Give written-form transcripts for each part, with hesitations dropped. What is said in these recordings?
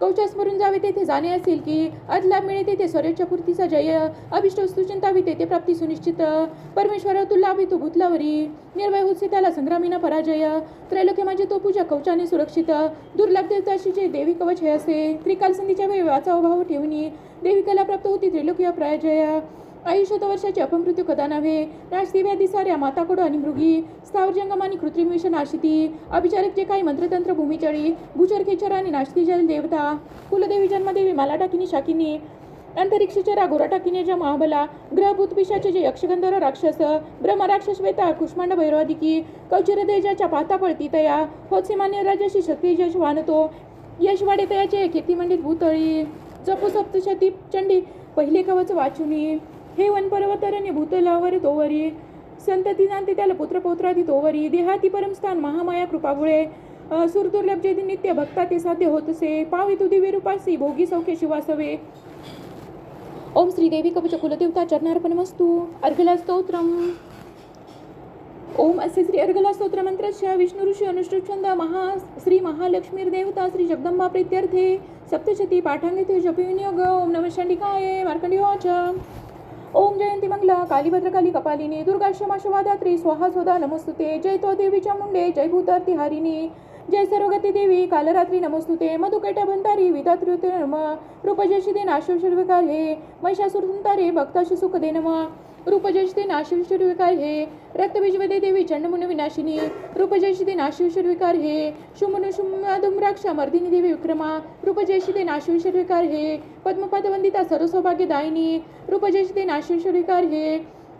कवचा स्मरून जावे तेथे जाणे असेल की अदलाभ मिळे तेथे स्वरेच्या पूर्तीचा जय अभिष्ट वस्तू चिंतावी तेथे प्राप्ती सुनिश्चित परमेश्वर तू लाभ येतो भूतलावरी निर्भय होते त्याला संग्रामीना पराजय त्रैलोक्य माझे तो पूजा कवचाने सुरक्षित दुर्लभ देवताशीचे देवी कवच हे असे त्रिकाल संधीच्या वेळी वाचा भाव ठेवणी देविकेला प्राप्त होती त्रैलोक्य पराजय आयुष्यात वर्षाचे अपमृत्यू कदा नव्हे नाशती व्याधी साऱ्या माताकडो आणि मृगी स्थावर जंगम आणि कृत्रिम विष नाशिती अभिचारक जे काही मंत्रतंत्र भूमिचळी भूचर खेचर आणि नाशती जल देवता कुलदेवी जन्मदेवी माला टाकिनी शाकिनी अंतरिक्षचरा घोरा टाकिनी ज्या महाबला ग्रहभूत पिशाचे जे यक्षगंधर्व राक्षस ब्रह्म राक्षस वेता कुष्मांड भैरवादिकी कौचर देजाच्या पाहता पळती तया होत मान्य राजाशी शक्ती यश वाहनतो यश वाडे तयाचे कीर्तिमंडित भूतळी जपू सप्तशती चंडी पहिले कवच वाचुनी हे वन पर्वतरण्य भूतलावर तोवरी संतती जाणते त्याला पुत्र पौत्रादी तोवरी देहाती परमस्थान महामाया कृपाबुळे सुरदुर्लभ जे नित्य भक्ता ते साध्य होतसे पावी तू दिव्य रूपासी भोगी सौख्य शिवासवे ओम श्रीदेवी कवच कुलदेवता चरणार्पणमस्तु अर्घला स्तोत्रम ओम असे श्री अर्घला स्तोत्र मंत्रस्य विष्णु ऋषी अनुष्ठुप छंद श्री महालक्ष्मीर्देवता श्री जगदंबा प्रीत्यर्थे सप्तशती पाठांगिते जपविनियोग ओम नमः चंडिकाये मार्कंडेयवाच ओम जयंती मंगला काली भद्रकाली कपालिनी दुर्गा क्षमा शवाधात्री स्वाहा स्वदा नमस्तुते जय तो देवीच्या मुंडे जय भूतार्ती हारिणी जय सर्वगती देवी कालरात्री नमस्तुते मधुकैट्या भंतारी विधात्रुते नम रूपजशी दे नाशविषर विकार हे महिषासुर संतारे भक्ताशी सुख दे नम रूपजशी दे नाशविषर विकार हे रक्तबीजवदे देवी चंडमुन विनाशिनी रूपजशी दे नाशविषर विकार हे शुमुन शुमधुम्राक्षा मर्दिनी देवी विक्रमा रूपजशी दे नाशविषर विकार हे पद्मपद वंदिता सर्वसौभाग्यदायिनी रूपजशी दे नाशविषर विकार हे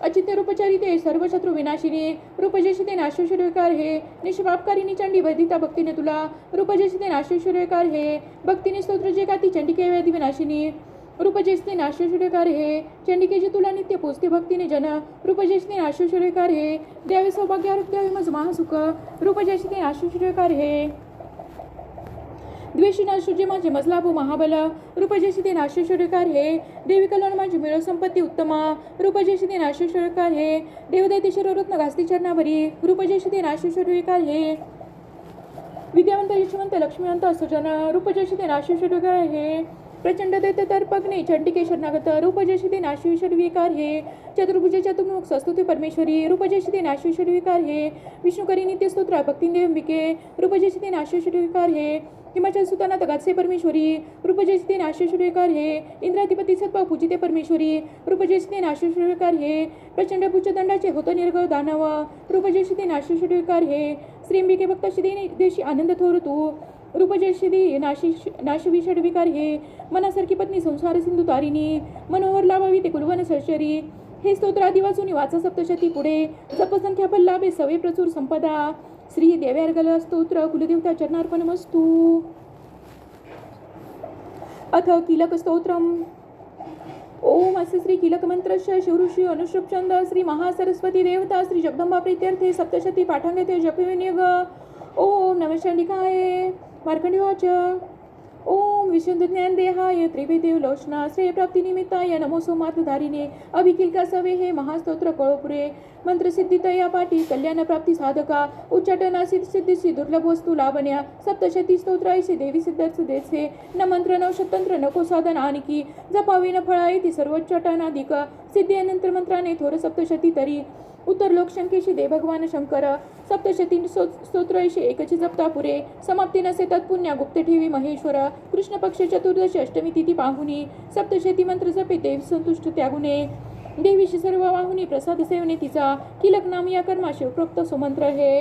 अचित्य रूपचारी ते सर्व शत्रु विनाशिनी रूपजशी ते नाशविषर विकार हे निष्पापकारिणी चंडी वैदिता भक्तीने तुला रूपजशी ते नाशविषर विकार हे भक्तीने स्तोत्र जे गाती चंडिके वेदी विनाशिनी रूपजशी ते नाशविषर विकार हे चंडिकेची तुला नित्य पोचते भक्तीने जन रूपजशी ते नाशविषर विकार हे द्यावे सौभाग्य आरोग्य मज महासुख रूपजशी ते नाशविषर विकार हे द्वेषी नाशुजे माझे मजलाभू महाबल रूपजशी ते नाशेश्वर विकार हे देवी कल्याण माझी मिळव संपत्ती उत्तमा रूपजशी ते नाशेश्वर विकार हे देवदैती शिरोरत्न घासती चरणावरी रूपजशी ते नाशेश्वर विकार हे विद्यावंत यशवंत लक्ष्मीवंत सुजन रूपजशी ते नाशेश्वर विकार हे प्रचंड दैत्य तर्पग्ने चंडिके शरणागत रूपजशी ते नाशेश्वर विकार हे चतुर्भुजे चतुर्मुख सस्तुती परमेश्वरी रूपजशी ते नाशेश्वर विकार हे विष्णुकरी नित्य स्तोत्र भक्तिंदेव अंबिके रूपजशी ते नाशेश्वर विकार हे हिमाचल सुताना तगातसे परमेश्वरी रूपजशी ते नाशेश्वर विकार हे इंद्राधिपती सत्व पूजिते परमेश्वरी रूपजशी ते नाशेश्वर विकार हे प्रचंड पुच्छदंडाचे होत निर्गळ दानव रूपजशी ते नाशेश्वर विकार हे श्रींबिके भक्तशी देशी आनंद थोर तू रूपजशी दे नाशविषड विकार हे मनासारखी पत्नी संसार सिंधू तारिणी मनोहर लावावी ते कुलवन सरशरी हे स्तोत्र आदी वाचून वाचा सप्तशती पुढे जपसंख्या फल्लाभे सवे प्रचूर संपदा श्री देव्यार्गल स्तोत्र कुलदेवता चरणार्पणमस्तु अथ कीलक स्तोत्रम ओम असे श्री कीलक मंत्रस्य शिवऋषी अनुष्ठुप छंद श्री महासरस्वती देवता श्री जगदंबा प्रीत्यर्थे सप्तशती पाठांगते जपविनियोग ओम नमः चंडिकाये मार्कंडेयवाच ओम विशुद्ध ज्ञान देहाय त्रिवेदेव लोचना श्रेय प्राप्ती निमित्ताय नमोसो मातधारिणे अभिकिलका सवे हे महास्तोत्र कळोपुरे मंत्रसिद्धितया पाठी कल्याण प्राप्ती साधका उच्चाटना सिद्धी दुर्लभ वस्तू लावण्या सप्तशती स्तोत्रायसे देवी सिद्धार्थ देसे न मंत्र न शतंत्र नको साधन आणखी जपावी न फळाई ती सर्वोच्चाटनाधिक सिद्धी अनंतर मंत्राने थोर सप्तशती तरी उत्तर लोकशंकेशी दे भगवान शंकर सप्तशती स्तोत्रैशे एकची जपता पुरे समाप्ती नसे तत्पुण्या गुप्त ठेवी महेश्वर कृष्ण पक्ष चतुर्दशी अष्टमी तिथी पाहुनी सप्तशती मंत्र जपे देव संतुष्ट त्यागुणे देवीशी सर्व वाहुनी प्रसाद सेवने तिचा किलक नाम या कर्मा शिवप्रोक्त सुमंत्र हे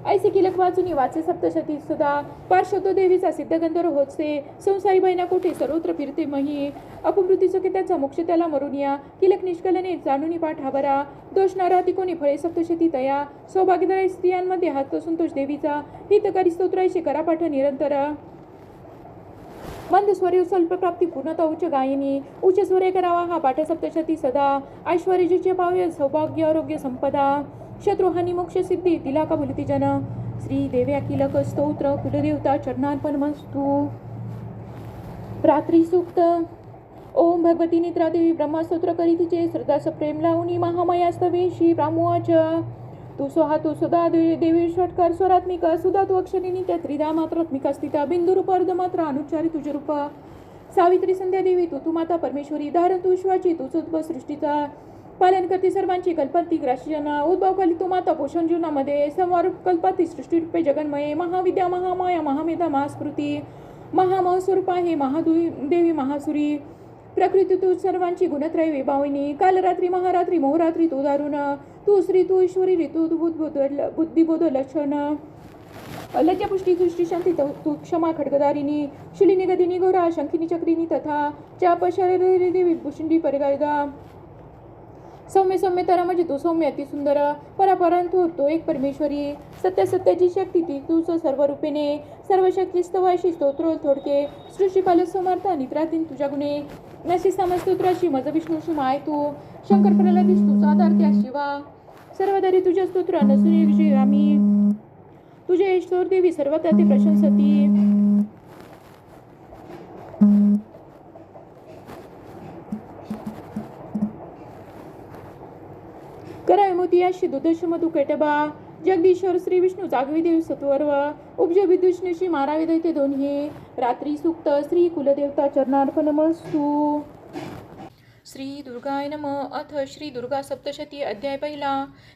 ऐसे किलक वाचुनी वाचे सप्तशती सदा पार्श्वतो देवीचा सिद्धगंधर्व होतसे संसारी बहिणा कोठे सर्वत्र फिरते मही अपमृती चुके त्याचा मोक्ष त्याला मरुनिया किलक निष्कलने जाणुनी पाठ हाबरा दोष नाराती कोणी फळे सप्तशती तया सौभाग्यदायी स्त्रियांमध्ये हात संतोष देवीचा हितकारी स्तोत्रायशी करा पाठ निरंतर मंद स्वरे स्वल्प प्राप्ती पूर्णता उच्च गायनी उच्च स्वरे करावा हा पाठ सप्तशती सदा ऐश्वर्याचे पाव्य सौभाग्य आरोग्य संपदा शत्रुहानी मोक्ष सिद्धी तिला का बोलती जन श्री देव्या किलक स्तोत्र कुलदेवता चरणार्पणमस्तु रात्री सूक्त ओम भगवती निद्रादेवी ब्रह्मस्तोत्र करीतीचे श्रद्धास प्रेम लावणी महामाया स्तवेशी ब्राह्मवाच तू स्वहा तू सुधा देवी षटकार स्वरात्मिका सुधा तू अक्षरी नित्य त्रिधा मात्रात्मिका स्थिता बिंदुरूप अर्धमात्रा अनुच्चारी तुझे रूप सावित्री संध्या देवी तू माता परमेश्वरी धारण तू विश्वाची तूच उद्भव सृष्टीचा पालन करते सर्वांची कल्पती ग्राशीजना उद्भवकाली तू माता पोषण जीवनामध्ये संवार कल्पाती सृष्टीरूपे जगन्मये महाविद्या महामाया महामेधा महास्मृती महामहस्वरूप आहे महादेवी महासुरी प्रकृती तू सर्वांची गुणत्रय विभाविनी कालरात्री महारात्री मोहरात्री तू दारुण तू श्री तू ईश्वरी ऋतू बुद्धिबोध लक्षण लज्जापुष्टी दृष्टी शांती तू क्षमा खड्गदारिणी शिलिनी गदिनी घोरा शंखिनी चक्रिनी तथा चाप शरीर विभूषिंडी परिगायदा सौम्य सौम्य तरा म्हणजे तू सौम्य अति सुंदर परापरंतु तो एक परमेश्वरी सत्य सत्याची शक्ती ती तूच सर्व रूपेने सर्व शक्ती स्तवाशी स्तोत्र थोडके सृष्टीपाल समर्थ निद्रातीन तुझ्या गुणे नशी समस्तोत्राशी मज विष्णूशी माय तू शंकर प्रल्हादीस तुझा आधार त्या शिवा सर्वदारी तुझ्या स्तोत्र नसुरी आम्ही तुझे ईश्वर देवी सर्व ते प्रशंसती कराय मोतियाशी दुदश मधु केटबा जगदीश्वर श्री विष्णू जागवी देव सत्वर्व उपज विदुष्णूशी मारावे दैते दोन्ही रात्री सुक्त श्री कुलदेवता चरणार्पणमस्तु. श्री दुर्गाय नम. अथ श्री दुर्गा सप्तशती अध्याय पहिला.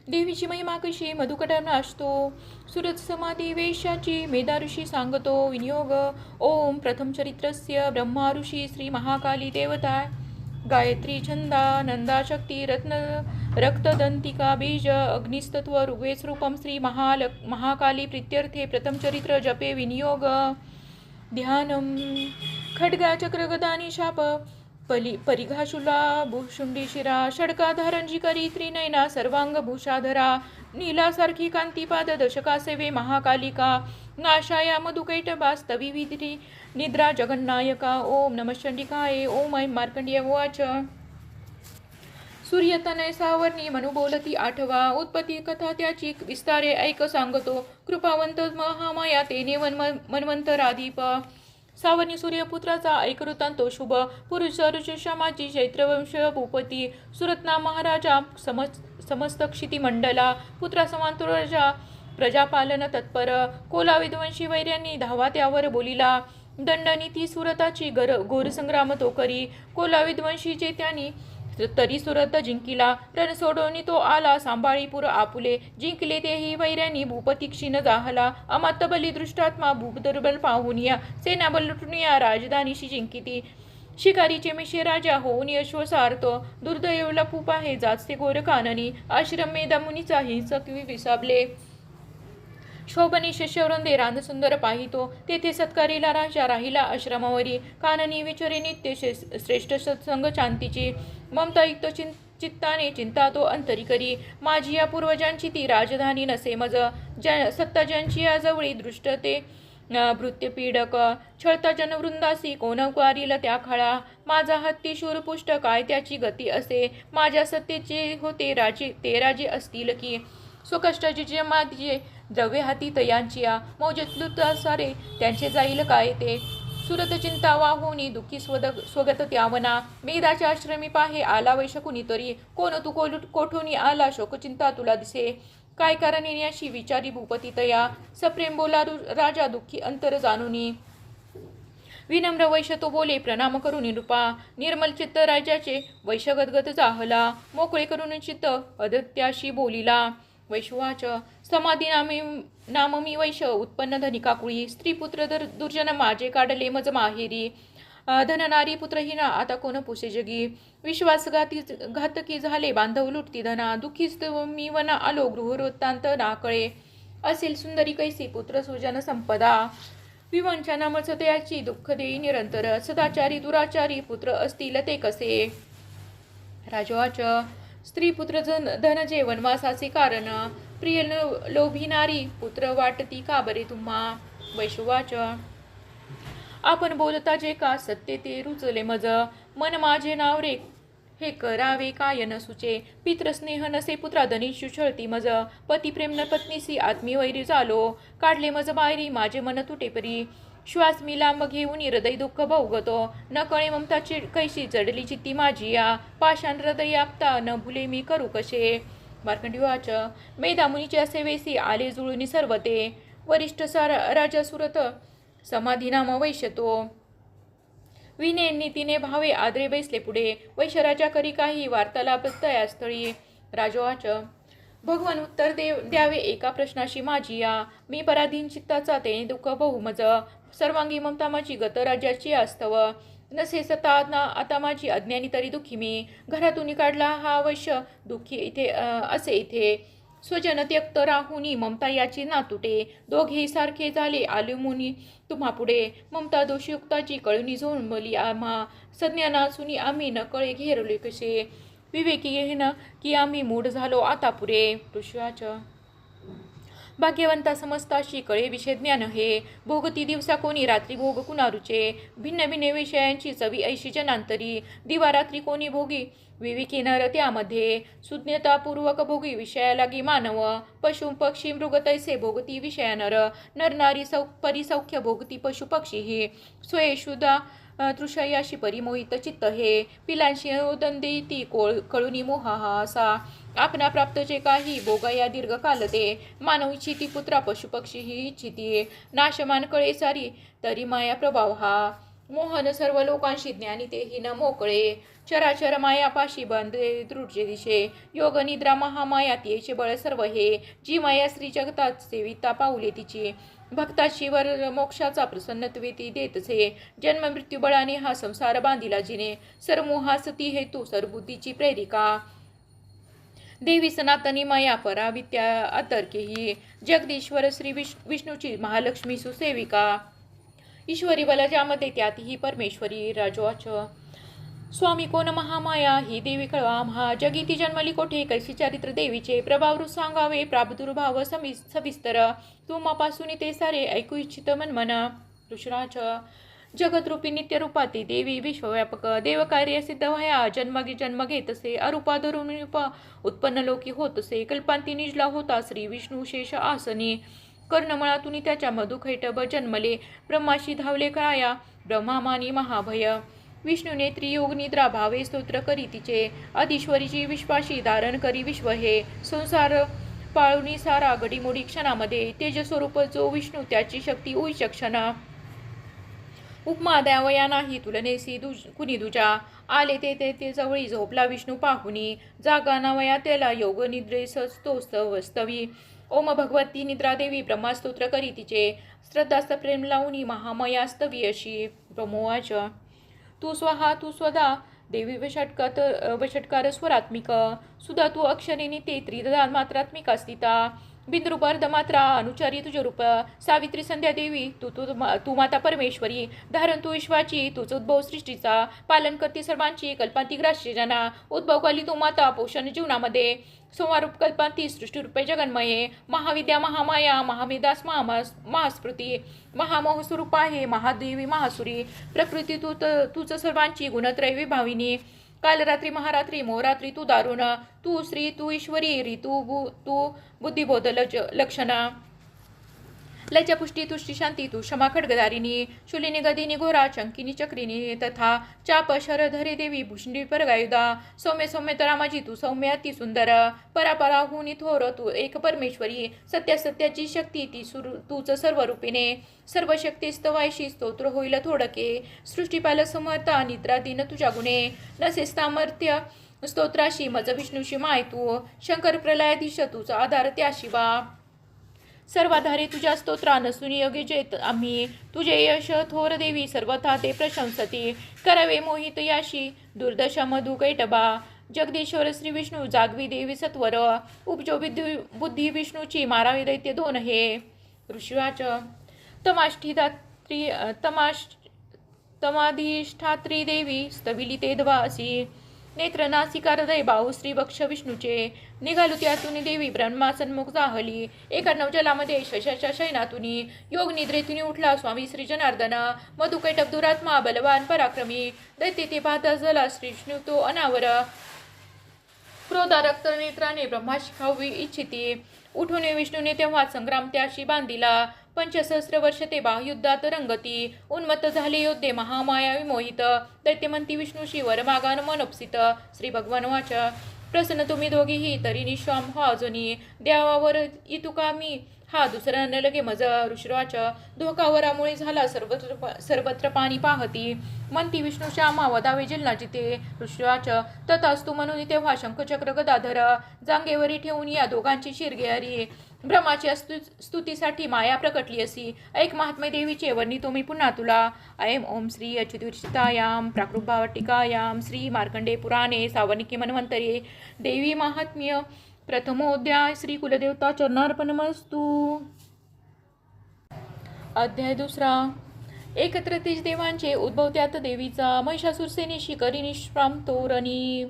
देवीची महिमा कशी मधुकटांना असतो. सुरत समाधी वेशाची मेधा ऋषी सांगतो विनियोग. ओम प्रथम चरित्रस्य ब्रह्मा ऋषी श्री महाकाली देवता गायत्री छंदा नंदा शक्ती रत्न रक्तदंतिका बीज अग्निस्तत्व ऋग्वेद रूपम श्री महाकाली प्रीत्यर्थे प्रथम चरित्र जपे विनियोग. ध्यानम खड्गा चक्र गदानी शाप परिघाशुला भूषुंडी शिरा षडकाधारणजी करी त्रिनयना सर्वांग भूषाधरा नीलासारखी कांतीपाद दशका सेवे महाकालिका नाशाया मधुकैटभा स्तविविधी निद्रा जगन्नायका. ओम नमः चंडिकाये. ओम ऐं मार्कंडेय उवाच. सूर्यतनय सावर्णी मनु बोलती आठवा उत्पत्ती कथा त्याची विस्तारे ऐक सांगतो. कृपावंत महामाया तेने मन्वंतराधीप सावर्णी सूर्यपुत्राचा ऐकवृत्तांतो शुभ पुरुष ऋषमाची चैत्रवंश भूपती सुरत्ना महाराजा समस्त क्षितिमंडला पुत्रा समांतर राजा प्रजापालन तत्पर कोला विद्वंशी वैर्यांनी धावा त्यावर बोलिला. दंडनीती सुरताची घोर संग्राम तो करी कोला विद्वंशीचे त्यांनी तरी सुरत जिंकिला. रण सोडवणी तो आला सांभाळी पुर आपुले जिंकले तेही वैर्यांनी भूपती क्षीण जाहला. अमात्य बली दृष्टात्मा भूपदुर्बल पाहुनिया सेना बलटुनिया राजधानीशी जिंकिती शिकारीचे मिशे राजा होऊन यशवसार्थ दुर्दैव लपूप आहे जातसे घोर काननी आश्रम मेधा मुनीचा हिंसक विसाबले. शोभनी शिष्यवृंदे रांधसुंदर पाहितो तेथे सत्कारीला राजा राहिला आश्रमावरी काननी विचारे नित्य श्रेष्ठ सत्संग शांतीची ममतायुक्त चित्ताने चिंता तो अंतरी करी. माझी या पूर्वजांची ती राजधानी नसे मज सत्ता ज्यांची या जवळी दृष्टते भृत्य पीडक छळता जनवृंदासी कोणकारील त्या खळा माझा हत्ती शूरपुष्ट काय त्याची गती असे माझ्या सत्तेचे होते राजे ते राजे असतील की स्वकष्टाची जे माझे द्रव्य हाती तयांची मौजतलुत सारे त्यांचे जाईल काय ते सुरत चिंता वाहुनी दुःखी स्वगत त्यावना मेधाच्या आश्रमी पाहे आला वैशकुनी तरी कोण तू कोठूनी आला शोकचिंता तुला दिसे काय कारण येण्याशी विचारी भूपती तया सप्रेम बोला राजा दुःखी अंतर जाणुनी विनम्र वैश्य तो बोले प्रणाम करून निरूपा निर्मल चित्त राजाचे वैश्य गदगद जाहला मोकळे करून चित्त अदत्याशी बोलिला. वैश्वाच समाधी नाम मी वैश्य उत्पन्न धनिका कुळी स्त्रीपुत्र दुर्जन माझे काढले मज माहेरी धननारी पुत्रहीना आता कोण पुसे जगी घातकी झाले बांधव लुटती धना दुःखीच मी वना आलो गृहवृत्तांत नाकळे असेल सुंदरी कैसी पुत्र सुजन संपदा विवंच्या नामच त्याची दुःख देई निरंतर सदाचारी दुराचारी पुत्र असतील ते कसे. राजवाच स्त्री पुत्र धन जे वनवासाचे कारण प्रिय लोभिनारी पुत्र वाटती का बरे तुम्हा. वैश्वाच आपण बोलता जे का सत्य ते रुचले मज मन माझे नाव रे हे करावे काय न सुचे पितृस्नेह नसे पुत्रा धनीशु छळती मज पतिप्रेम न पत्नीसी आत्मीवैरी झालो काढले मज बाहेरी माझे मन तुटे परी श्वास मी लांब घेऊन हृदय दुःख भोगतो न कळे ममताची कैशी जडली चित्ती माझी या पाषाण हृदय आपता न भुले मी करू कसे मार्कंडेयवाच मेधामुनीच्या सेवेसी आले जुळून सर्व ते वरिष्ठ राजा सुरत समाधीनाम वैश्यतो विने नीतीने भावे आदरे बैसले पुढे वैश्यराजा करी काही वार्तालाप तयास्थळी राजवाच भगवान उत्तर द्यावे एका प्रश्नाशी माझी या मी पराधीन चित्ताचा ते दुःख बहुमज सर्वांगी ममता माझी गत राज्याची आस्तव नसे सता आता माझी अज्ञानी तरी दुःखी मी घरातून काढला हा वैश्य दुःखी इथे असे इथे स्वजन त्यक्त राहुनी ममता याची ना तुटे दोघेही सारखे झाले आले मुनी तुम्हा पुढे ममता दोषयुक्ताची कळुनी झोंबली आम्हा सज्ञाना सुनी आम्ही न कळे घेरले कसे विवेकी येन की आम्ही मूढ झालो आता पुरे ऋषाच भाग्यवंता समजताशी कळे विषय ज्ञान हे भोगती दिवसा कोणी रात्री भोग कुणारुचे भिन्न भिन्न विषयांची चवी ऐशी जनांतरी दिवा रात्री कोणी भोगी विवेकी नर त्यामध्ये सुज्ञतापूर्वक भोगी विषया लागी मानव पशु पक्षी मृग तैसे भोगती विषया नर नरनारी परिसौख्य भोगती पशु पक्षी ही स्वयशुदा तृषयाशी परिमोहित चित्त हे पिलांशी उदंदी ती कळुनी मोहा हा असा आपणा प्राप्त जे काही भोगाया दीर्घकाल ते मानव इच्छिती पुत्रा पशुपक्षी ही इच्छिती नाशमान कळे सारी तरी माया प्रभाव हा मोहन सर्व लोकांशी ज्ञानी तेही न मोकळे चराचर माया पाशी बंधे दृढचे दिशे योग निद्रा महामाया तिचे बळ सर्व हे जी माया श्री जगतात सेविता पाऊले तिची भक्ताची वर मोक्षाचा प्रसन्नत्वे ती देतसे जन्म मृत्यू बळाने हा संसार बांधिला जिने सरमोहासती हेतू सरबुद्धीची प्रेरिका देवी सनातनी माया पराविद्या अतर्केही जगदीश्वर श्री विष्णूची महालक्ष्मी सुसेविका ईश्वरी बल ज्यामध्ये त्यातही परमेश्वरी राजवाच स्वामी कोण महामाया ही देवी कळवा महा जगीती जन्मली कोठे कैसी चारित्र देवीचे प्रभाव सांगावे प्रादुर्भाव सविस्तर तुमापासून ते सारे ऐकू इच्छित मनमन ऋषराज जगतरूपी नित्यरूपाती देवी विश्वव्यापक देवकार्य सिद्ध व्हाया जन्मगी जन्म घेतसे अरूपा धरून उत्पन्न लोकी होतसे कल्पांती निजला होता श्री विष्णू शेष आसनी कर्णमळातून त्याच्या मधुखैटभ जन्मले ब्रह्माशी धावले काया ब्रह्मामानी महाभय विष्णूने त्रियोग निद्रा भावे स्तोत्र करी तिचे अधीश्वरीची विश्वाशी धारण करी विश्व हे संसार पाळुनी सारा घडीमोडी क्षणामध्ये तेजस्वरूप जो विष्णू त्याची शक्ती उच्चक्षणा उपमा द्यावया नाही तुलनेसी कुणी दुजा आले ते जवळी झोपला विष्णू पाहुनी जागा नावया त्याला योग निद्रेस स्तवी ओम भगवती निद्रा देवी ब्रह्मास्तोत्र करी तिचे श्रद्धास्थ प्रेम लावणी महामयास्तवी अशी ब्रह्मोवाच तू स्वहा तू स्वदा देवी वषटकार स्वरात्मिक सुधा तू अक्षरिणी ते त्रिदा मात्रात्मिका स्थिता बिंद्रूप अर्धमात्रा अनुचारी तुझे रूप सावित्री संध्या देवी तू माता परमेश्वरी धारण तू विश्वाची तुझ उद्भव सृष्टीचा पालन करते सर्वांची कल्पांती ग्राह्य जना उद्भवकाली तू माता पोषण जीवनामध्ये संवारूप कल्पांती सृष्टीरूपे जगन्मये महाविद्या महामाया महामेदास महास्मृती महामोहस्वरूप आहे महादेवी महासुरी प्रकृती तूच सर्वांची गुणत्रय विभाविनी कालरात्री महारात्री मोहरात्री तू दारुण तू श्री तू ईश्वरी ऋतू तू बुद्धिबोध लक्षणा लज्जापुष्टी तुष्टी शांती तू क्षमा खड्गदारिणी शुलिनी गदिनी घोरा चंकिनी चक्रिनी तथा चाप शरधरे देवी भूषणी परगायुधा सौम्य सौम्य तरामाजी तू सौम्य अति सुंदर परापराहुनी थोर तू एक परमेश्वरी सत्याची शक्ती ती तूच सर्व रूपिणे सर्व शक्ती स्तवायशी स्तोत्र होईल थोडके सृष्टीपाल समर्था निद्रा दिन तुझ्या गुणे नसे सामर्थ्य स्तोत्राशी मज विष्णूशी माय तू शंकर प्रलयाधीश तुझा आधार त्या शिवा सर्वाधारे तुझ्या स्तोत्रा नसून योग्य जेत आम्ही तुझे यश थोर देवी सर्वथा ते प्रशंसती करावे मोहित याशी दुर्दशा मधु कैटबा जगदीश्वर श्री विष्णू जागवी देवी सत्वर उपजो बुद्धी विष्णूची मारावी दैत्य दोन हे ऋषिवाच तमाधिष्ठात्री देवी स्तविली ते द्वा असी नेत्र नासिका हृदय बाहू श्री बक्ष विष्णूचे निघालू त्यातून देवी ब्रह्मा सन्मुख जाहली एका नवजलामध्ये शशाच्या शयनातून योग निद्रेतून उठला स्वामी श्री जनार्दन मधुकैटभ दुरात्मा बलवान पराक्रमी दैत्य ते पाहता जला श्री विष्णू तो अनावर क्रोधा रक्त नेत्राने ब्रह्माशी खावी इच्छिती उठून विष्णूने तेव्हा संग्राम त्याशी बांधिला 5,000 वर्ष ते बाहुयुद्धात रंगती उन्मत्त झाले योद्धे महामाया विमोहित दैत्यमंती विष्णूशी वरमागान मनोपसित श्री भगवान वाच प्रसन्न तुम्ही दोघीही तरी निश्वाम हा अजूनी द्यावावर इतुका मी हा दुसरा न लगे मज ऋषराच धोकावरामुळे झाला सर्वत्र पाणी पाहती म्हणती विष्णू श्यामा वदावे जिल्हा जिथे ऋषराच तथास्तु म्हणून तेव्हा शंखचक्र गदाधर जांगेवरी ठेवून या दोघांची शिरगेरी ब्रह्माच्या स्तुतीसाठी माया प्रकटली असी ऐक महात्मे देवीचे वर्णितो मी पुन्हा तुला ऐम ओम श्री अच्युतविरचितायाम प्राकृतभावटिकायाम श्री मार्कंडे पुराणे सावर्णिके मन्वंतरे देवी महात्म्य प्रथमोध्याय श्री कुलदेवता चरणार्पणमस्तु. अध्याय दुसरा. एकत्र तेज देवांचे उद्भव त्यात देवीचा महिषासूर सेनेशी करी निष्प्राम तोरणी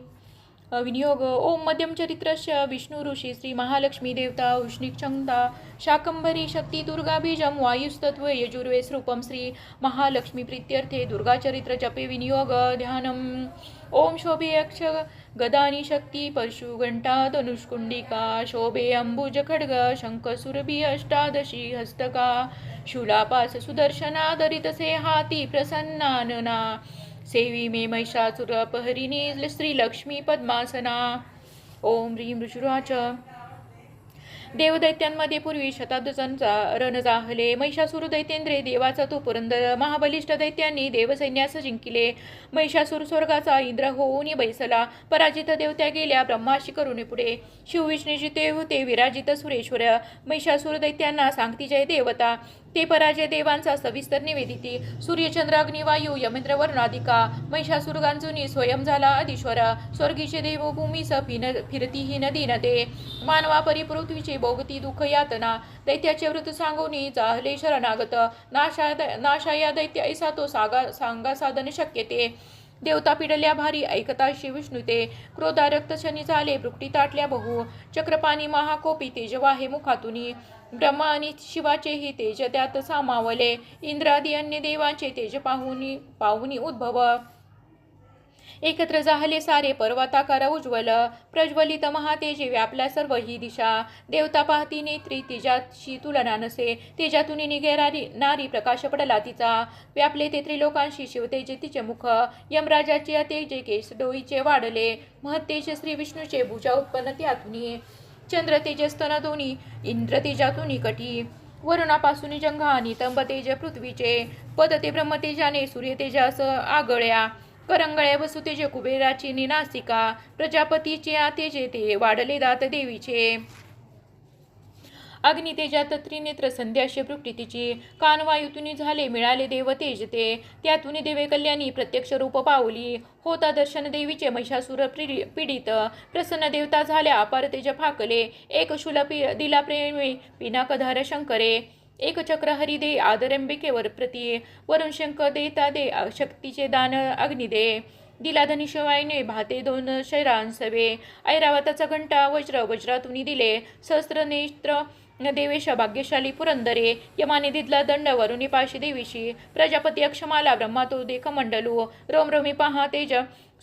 विनियोग. ओम मध्यम चरित्रस्य विष्णु ऋषी श्री महालक्ष्मी देवता उष्णिक क्षमता शाकंभरी शक्ती दुर्गा बीजम वायुस्तत्व यजुर्वेद रूपम श्री महालक्ष्मी प्रीत्यर्थे दुर्गा चरित्र जपे विनियोग ध्यानम. ओम शोभे अक्ष गदानी शक्ती परशु घंटा धनुष्कुंडिका शोभे अंबुज खड्ग शंख सुरभि अष्टादशी हस्तका शूलापास सुदर्शना दरितसे हाती प्रसन्नानना सेवी मे महिषासुर अपहरिणी श्री लक्ष्मी पद्मासना. ओम ह्रीं ऋषुराच. देवदैत्यांमध्ये पूर्वी शताब्दीचा रण जाहले. महिषासूर दैतेंद्रे देवाचा तो पुरंदर महाबलिष्ठ दैत्यांनी देवसैन्यास जिंकिले. महिषासूर स्वर्गाचा इंद्र होऊन बैसला. पराजित देवत्या गेल्या ब्रह्माशी करुणी पुढे. शिवविष्णूची ते होते विराजित सुरेश्वर. महिषासूर दैत्यांना सांगती जय देवता. ते पराजय देवांचा सविस्तर निवेदिती. सूर्यचंद्र अग्निवायू यमेंद्र वर्णाधिका महिषासूर गांजुनी स्वयं झाला अधीश्वर. स्वर्गीचे देवभूमीस फिरती ही नदी नदे मानवा परिपृथ्वीची भोगती दुःख यातना. दैत्याचे व्रत सांगोनी जाहले शरणागत नाशा दैत्य ऐसा तो सांगा साधन शक्यते. देवता पिडल्या भारी ऐकता विष्णू ते क्रोधारक्त शनी झाले भृकटी ताटल्या बहु. चक्रपाणी महाकोपी तेजवाहे मुखातुनी. ब्रह्मा आणि शिवाचेही तेज त्यात सामावले. इंद्रादी अन्य देवांचे तेज पाहुनी उद्भव. एकत्र जाहले सारे पर्वताकार उज्ज्वल. प्रज्वलित महातेजे व्यापल्या सर्व ही दिशा. देवता पाहती नेत्री तिच्याशी तुलना नसे. तेजातून निघेणारी नारी प्रकाश पडला तिचा. व्यापले ते त्रिलोकांशी शिवतेजे तिचे मुख. यमराजाचे तेजे केस डोईचे वाढले. महत्तेज श्री विष्णूचे भुजा उत्पन्न त्यातुनी. चंद्र तेजस्तन दोन्ही इंद्र तेजातून कटी. वरुणापासून जंघा आणि तंब तेज पृथ्वीचे. पद ते ब्रह्मतेजाने सूर्यतेजास आगळ्या. करंगळ्या वसुतेज कुबेराची निनासिका. प्रजापतीचे तेजे ते वाढले दात देवीचे. अग्नितेजात त्रिनेत्र संध्याशी भृकटीची. कानवायुतून झाले मिळाले देव तेज ते. त्यातून देवे कल्याणी प्रत्यक्ष रूप पावली. होता दर्शन देवीचे महिषासूर पीडित. प्रसन्न देवता झाल्या अपार तेज फाकले. एक शूल दिला प्रेमी पिनाकधार शंकरे. एक चक्र हरी दे आदरंबिकेवर प्रती. वरुण शंख देता दे शक्तीचे दान अग्नी दे. दिला धनुष्यवाईने भाते दोन शैरांसवे. ऐरावताचा घंटा वज्रातून दिले. सहस्त्र नेत्र देवेश भाग्यशाली पुरंदरे. यमाने दिदला दंड वरुणी पाशी देवीशी. प्रजापती अक्षमाला ब्रह्मा तो देख मंडलू. रोमरोमी पहा तेज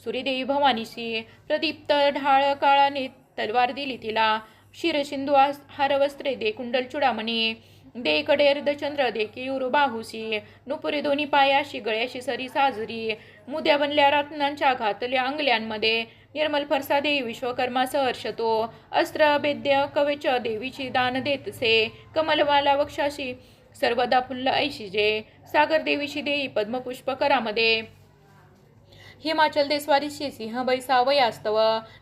सूर्यदेवी भवानीशी. प्रदीप्त ढाळ काळाने तलवार दिली तिला. शिरसिंधू हार वस्त्रे दे कुंडल चुडामणी. दे कडे अर्धचंद्र दे केयूर बाहुसी. नुपुरे दोन्ही पायाशी गळ्याशी सरी साजरी. मुद्या बनल्या रत्नांच्या घातल्या अंगल्यांमध्ये. निर्मल फरसा देई विश्वकर्मा सहर्षतो. अस्त्र भेद्य कवच देवीची दान देतसे. कमलवाला वक्षाशी सर्वदा फुल्ल ऐशिजे. सागर देवीशी देई पद्मपुष्प करामध्ये. हिमाचल दे स्वारीशी सिंह बैसा वयास्तव.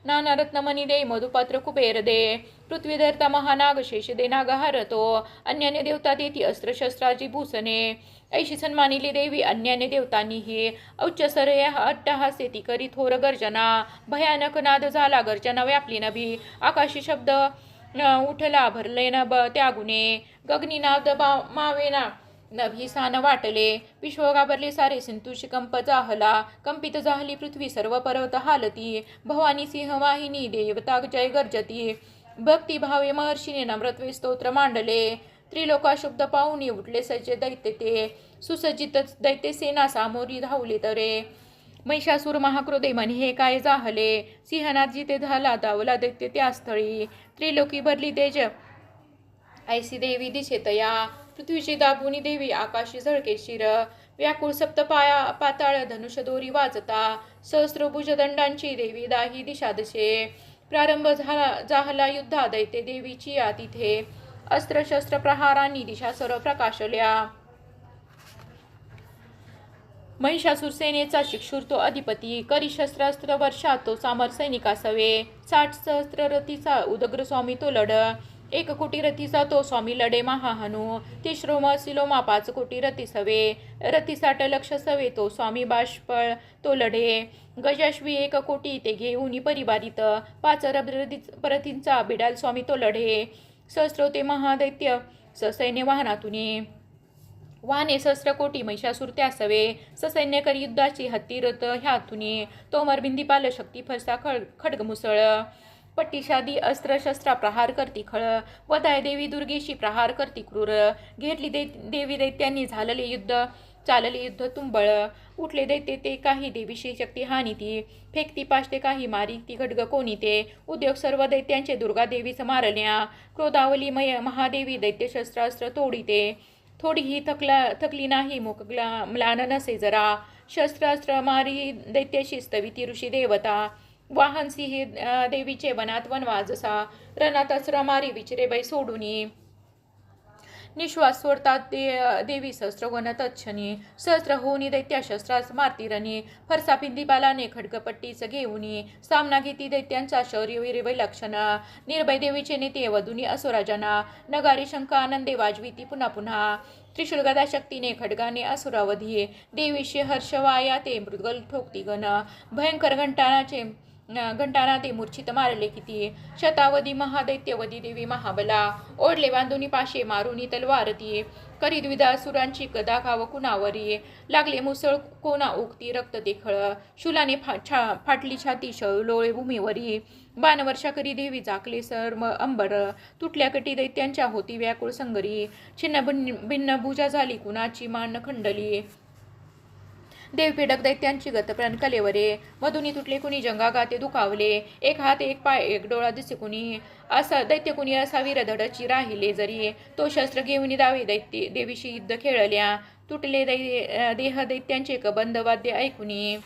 नाना रत्नमणी दे मधुपात्र कुबेर दे. पृथ्वी धरता महानाग शेष दे नागहार तो. अन्यान्य देवता देती अस्त्रशस्त्राची भूषणे. ऐशी सन्मानिली देवी अन्यान्य देवतांनीही. उच्चसर अट्टहासे ती करी थोर गर्जना. भयानक नाद झाला गर्जना व्यापली नभी. आकाशी शब्द उठला भरले नभ त्या गुणे. गगनीनाद मावेना नभी सान वाटले. विश्व घाबरले सारे सिंधूशी कंप जाहला. कंपित झाली पृथ्वी सर्व पर्वत हालती. भवानी सिंहवाहिनी देवता जय गर्जती. भक्तिभावे महर्षीने नम्रत्वे स्तोत्र मांडले. त्रिलोका शब्द पाहुणी उठले सज्ज दैत्य ते. सुसज्जित दैत्य सेना सामोरी धावले तरे. महिषासूर महाक्रोधे म्हणे हे काय जाहले. सिंहनाथ जिथे झाला धावला दैत्य त्या स्थळी. त्रिलोकी भरली तेज ऐसी देवी दिशेतया. पृथ्वीची दाबुनी देवी आकाशी झळके शिर. व्याकुळ सप्त पाताळ धनुष दोरी वाजता. सहस्रभुज दंडांची देवी दाही दिशा दशे. प्रारंभ झाला युद्धा दैत्य देवीची या तिथे अस्त्रशस्त्र प्रहारांनी दिशा सर्व प्रकाशल्या. महिषासूर सेनेचा शिक्षूर तो अधिपती, करी शस्त्रास्त्र वर्षात तो सामर सैनिकासवे. 60 सहस्त्र रथीचा उदग्र स्वामी तो लढ, 1 कोटी रथीचा तो स्वामी लढे महाहनू. तिश्रोम सिलोमा 5 कोटी रथी सवे, रथी 60 लक्ष सवे तो स्वामी बाष्पळ तो लढे. गजाश्वी 1 कोटी ते घेऊन परिबारित, 5 रथींचा बिडाल स्वामी तो लढे. सहस्र ते महादैत्य ससैन्य वाहनातुनी, वाहने सहस्र कोटी महिषासूर त्यासवे. ससैन्य करी युद्धाची हत्ती रथ ह्यातुनी, तोमर बिंदीपाल शक्ती फरसा खड्ग मुसळ. पट्टीशादी अस्त्र शस्त्रा प्रहार करती खळ, वधाय देवी दुर्गेशी प्रहार करती क्रूर. घेरली देवी दैत्यांनी झालेले युद्ध, चालले युद्ध तुंबळ. उठले दैत्य ते काही देवीशी शक्ती हानी ती, फेकती पाशते काही मारी ती खड्ग कोणी ते. उद्योग सर्व दैत्यांचे दुर्गा देवीच मारल्या, क्रोधावली महादेवी दैत्य शस्त्रास्त्र तोडीते. थोडीही थकली नाही मुख म्लान नसे जरा, शस्त्रास्त्र मारी दैत्याशी स्तविती ऋषी देवता. वाहन सिंह देवीचे वनात वनवाजसा, रणात अस्त्र मारी विचरे बै सोडूनी. निश्वास सोडतात देवी सहस्र वन तत्क्षणी, सहस्र होऊनी दैत्या शस्त्रास मारतीरणी. फरसा पिंदीपालाने खडकपट्टीच घेऊनी, सामना घेती दैत्यांचा शौर्यवीर वैलक्षण. निर्भय देवीचे नेते वधुनी असुराजना, नगारी शंका आनंदे वाजविती पुन्हा पुन्हा. त्रिशूल गदा शक्तीने खड्गाने असुरावधी, देवीशी हर्षवाया ते मृदगल ठोकती गण. भयंकर घंटाना ते मूर्छित मारले किती, शतावधी महादैत्यवधी देवी महाबला. ओढले बांधुनी पाशे मारुनी तलवारती, करी द्विधा सुरांची गदा खाव कुणावरी. लागले मुसळ कोणा उगती रक्त देखळ, शूलाने फाटली छाती लोळे भूमीवरी. बाणवर्षा करी देवी झाकले सर्व अंबर, तुटल्या कटी दैत्यांच्या होती व्याकुळ संगरी. छिन्न भिन्न भुजा झाली कुणाची मान खंडली, देव पेडक दैत्यांची गतप्राण कलेवरे. मधुनी तुटले कुणी जंगा गाते दुखावले, 1 हात 1 पाय 1 डोळा दिसे कुणी. असा दैत्य कुणी असा वीर धडची राहिले जरी, तो शस्त्र घेऊन दावे दैत्य देवीशी युद्ध खेळल्या. तुटले देह दैत्यांचे कबंध वाद्य ऐकुनी,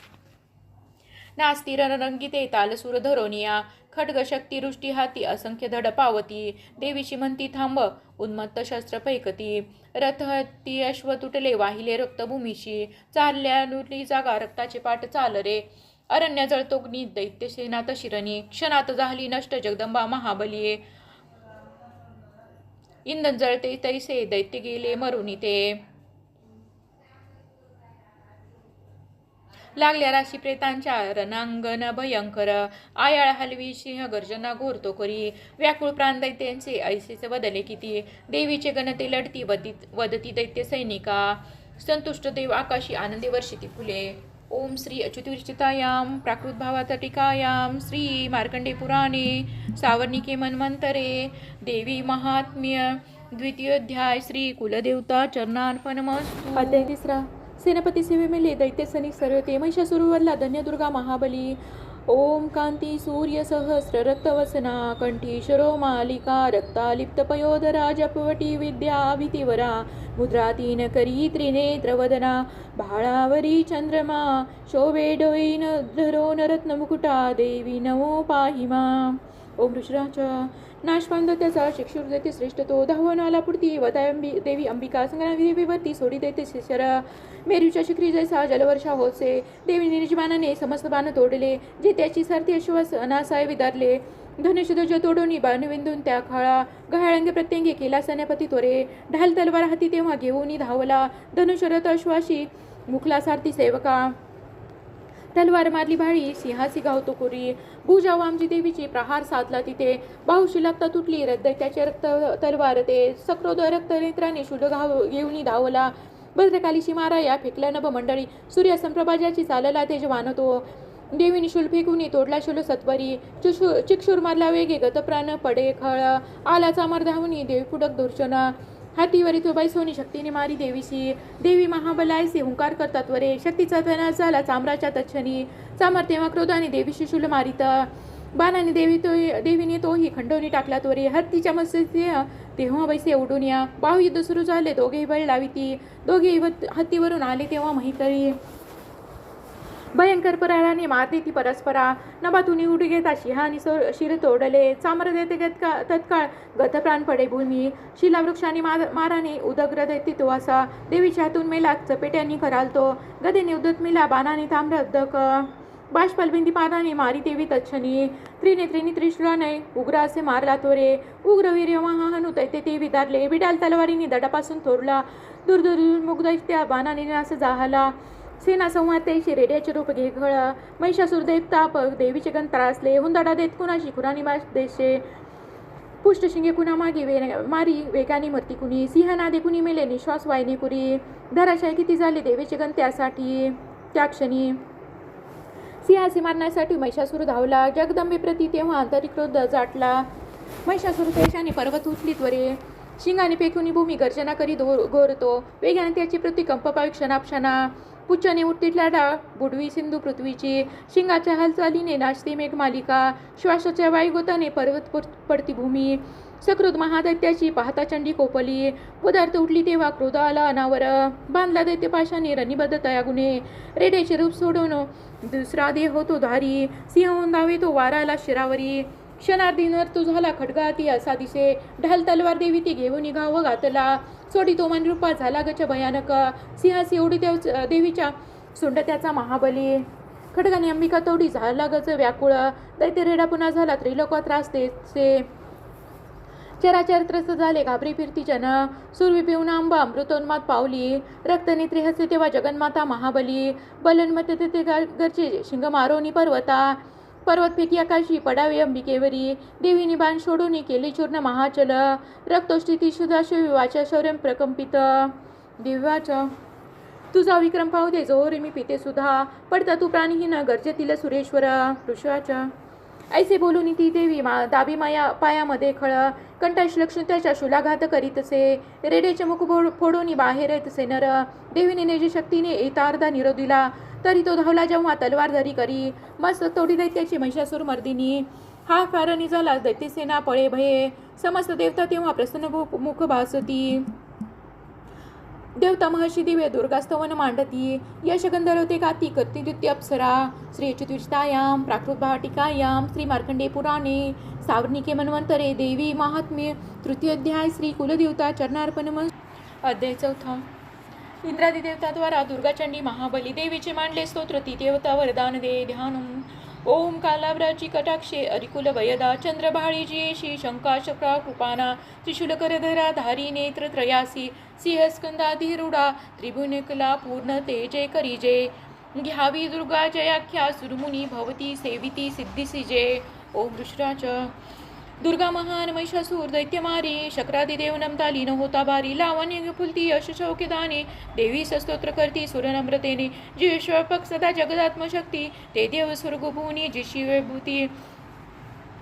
नास्ती रणरंगिते तालसूर धरोनिया. खड्ग शक्ती रुष्टी हाती असंख्य धड पावती, देवीशी म्हणती थांब उन्मत्त शस्त्र पैकती. रथ हत्ती अश्व तुटले वाहिले रक्तभूमीशी, चालल्या लुटली जागा रक्ताचे पाठ चाल रे. अरण्य जळतोग्नी दैत्य सेनात शिरणी, क्षणात झाली नष्ट जगदंबा महाबली. इंधन जळते तैसे दैत्य गेले मरुनी ते, लागल्या राशी प्रेतांच्या रणांगण भयंकर. आयाळ हलवी सिंह गर्जना घोरतो करी, व्याकुळ प्राण दैत्यांचे ऐसेच बदले किती. देवीचे गणते लढती वदती दैत्य सैनिका, संतुष्ट देव आकाशी आनंदी वर्षिती फुले. ओम श्री अच्युतविरचितायां प्राकृत भावातटिकायां श्री मार्कंडे पुराणे सावर्णिके मन्वंतरे देवी महात्म्य द्वितीयोध्याय. श्री कुलदेवता चरणार्पणमस्तु. अध्याय 3. सेनापती सेवे मेले दैत्य सैनिक सर्वते, महिषासुरवरला धन्य दुर्गा महाबली. ओम कांती सूर्य सहस्र रक्तवसना, कंठी शरो मालिका रक्तालिप्त पयोधरा. जपवटी विद्या भीतिवरा, मुद्रा 3 करी त्रिनेत्रवदना. भाळावरी चंद्रमा शोभे डोईन धरोन रत्नमुकुटा, देवी नमो पाहिमा. ओम ऋषराज नाशपान त्याचा शिक्षुर देते श्रेष्ठ तो, धावून आला पुढती वदाय देवी अंबिका. संग्रामी देवीवरती सोडी देते शिशर, मेरूच्या शिखरी जैसा जलवर्षा होसे. देवी निजबाणाने समस्त बाण तोडले, जे त्याची सारथी अश्वास अनासाय विदारले. धनुष्यध्वज तोडून बाणविंदून त्या खाळा, गहाळंगे प्रत्यंगी केला सेनापती त्वरे. ढाल तलवार हाती तेव्हा घेऊन धावला, धनुष्यरथ अश्वाशी मुखला सारथी सेवका. तलवार मारली भाळी सिंहासी गावतो कुरी, भुजा वामजी देवीची प्रहार साधला तिथे. बाहुशी लागता तुटली दैत्याचे रक्त तलवार ते, सक्रोध रक्त नेत्राने शुड घेऊन धावला. भद्रकालीशी मारा या फेकल्या नभ मंडळी, सूर्य संप्रभाजाची चालला तेजवान तो. देवीने शूल फेकून तोडला शूल सत्वरी, चिक्षूर मारला वेगे गतप्राण पडे खळ. आला चामर धावून देवी पुडक धुर्चना, हातीवरी तो बैसोनी शक्तीने मारी देवीशी. देवी महाबलायसे हुंकार करतात वरे, शक्तीचा तनास झाला चामराच्या तच्छनी. चामर तेव्हा क्रोधाने देवीशी शूल मारित, बाणाने देवीने तोही खंडोनी टाकला त्वरे. हत्तीच्या मत्स्य तेव्हा बैसे उडून या, बाहुयुद्ध सुरू झाले दोघेही बळ लाविती. दोघेही हत्तीवरून आले तेव्हा महितरी, भयंकर प्रहाराने मारते ती परस्परा. नभातून उडी घेता सिंहाने शिर तोडले. चामर देते तत्काळ गतप्राण पडे भूमी. शिलावृक्षाने माराने उदग्र देते तो असा. देवीच्या हातून मेला चपेट्यांनी करालतो. गदेने उदत मेला बाणाने ताम्रदक. बाष्पलबिंदी पादाने मारी देवी तच्छनी. त्रिनेत्रिनी त्रिशूलाने उग्र असे मारला तोरे. उग्रवीर्य महाहनु ते विदारले. विडाल तलवारीने दडापासून थोरला. दूर मुगदैत्या बाणाने नास जाहला. सेना संवाद तेशी रेड्याचे रूप घेघळ. महिषासूर देवताप देवीचे गण त्रासले. हुंदाडा देत कुणाशी खुरानी बाश देशे. पुष्टशिंगे कुणा मागे मारी वेगाने मरती कुणी. सिंहनादे कुणी मेले निश्वास वाहिनी पुरी. धराशाय किती झाले देवीचे गण त्यासाठी. त्या क्षणी सिंहासी मारण्यासाठी महिषासूर धावला. जगदंबे प्रती तेव्हा आंतरिक क्रोध जाटला. महिषासूर देशाने पर्वत उचली त्वरे. शिंगाने पेकुनी भूमी गर्जना करी गोरतो. वेगाने त्याची प्रतिकंप पावी क्षणाक्षणा. पुच्छाने उठती लाडा बुडवी सिंधू पृथ्वीची. शिंगाच्या हालचालीने नाचते मेघमालिका. श्वासाच्या वायुगोताने पर्वत पडती भूमी. सकृत महादैत्याची पाहता चंडी कोपली. पदार्थ उठली तेव्हा क्रोध आला अनावर. बांधला दैत्य पाशाने रणिबद्ध तयागुणे. रेड्याचे रूप सोडून दुसरा देह होतो धारी. सिंह धावे तो वाराला शिरावरी. क्षणार्धी नर्तू झाला खडगाती असा दिसे. ढाल तलवार देवी ती घेऊन घाव घातला. सोडी तो मनरूपा झाला गच भयानक. सिंहासी एवढी देवीच्या सुंड त्याचा महाबली. खडगाने अंबिका तोडी झाला गच व्याकुळ. दैत्य रेडा पुन्हा झाला त्रिलोका त्रास देसे. चराचर त्रस्त झाले घाबरी फिरती जन. सुरवी पिऊन आंबा अमृतोन्मात पावली. रक्तनेत्री हसे तेव्हा जगन्माता महाबली. बलन्मत ते गरचे शिंग मारोनी पर्वता. पर्वत फेकी आकाशी पडावे अंबिकेवरी. देवीनी बाण सोडून केली चूर्ण महाचल. रक्तोष्टिती सुधाशवी वाचा शौर्यम प्रकंपित. दिव्याच तुझा विक्रम पाहू दे जोर मी पिते सुधा. पडता तू प्राणीहीन गर्जतील सुरेश्वर. ऋषाच ऐसे बोलून ती देवी दाबी माया पायामध्ये खळ. कंठाश लक्ष्मी त्याच्या शुलाघात करीतसे. रेड्याचे मुख फोडून बाहेर येतसे नर. देवीने निज शक्तीने एतार्धा निरोध दिला. तरी तो धावला जेव्हा तलवार धरी करी. मस्त तोडी दैत्याची महिषासूर मर्दिनी. हा फार निजाला दैत्यसेना पळे भये. समस्त देवता तेव्हा प्रसन्न मुख भासती. देवता महर्षी दिव्य दुर्गास्तवन मांडती. यश गंधर्वते गाती करती नृत्य अप्सरा. श्री चतुष्टायाम प्राकृत भाटिकायाम श्री मार्कंडे पुराणे सावर्णिके मन्वंतरे देवी महात्म्य तृतीय अध्याय श्री कुलदेवता चरणार्पण. अध्याय 4. इंद्रादी देवताद्वारा दुर्गाचंडी महाबली देवीचे मांडले स्तोत्र. ती देवता वरदान दे ध्यानम. ओम कालाव्राची कटाक्षे अरिकुल वयदा. चंद्रभाळीजी शंका चक्रा कृपाना. त्रिशूलकरधरा धारी नेत्र त्रयासी. सिंहस्कंदाधिरूढा त्रिभुवनकला पूर्ण तेजे करीजे. घ्यावी दुर्गा जयाख्या सुरमुनी भवती सेविती सिद्धिसिजे. ओम ऋषराज. दुर्गा महान महिषासूर दैत्यमारी. शक्रादिदेव नमता लीन होता बारी. लावण्य फुलती यश शौकिदाने. देवी सस्तोत्र करती सुरनम्रतेने. जी स्वपक सदा जगदात्मशक्ती. ते देव स्वर्गभूनी जी शिवभूती.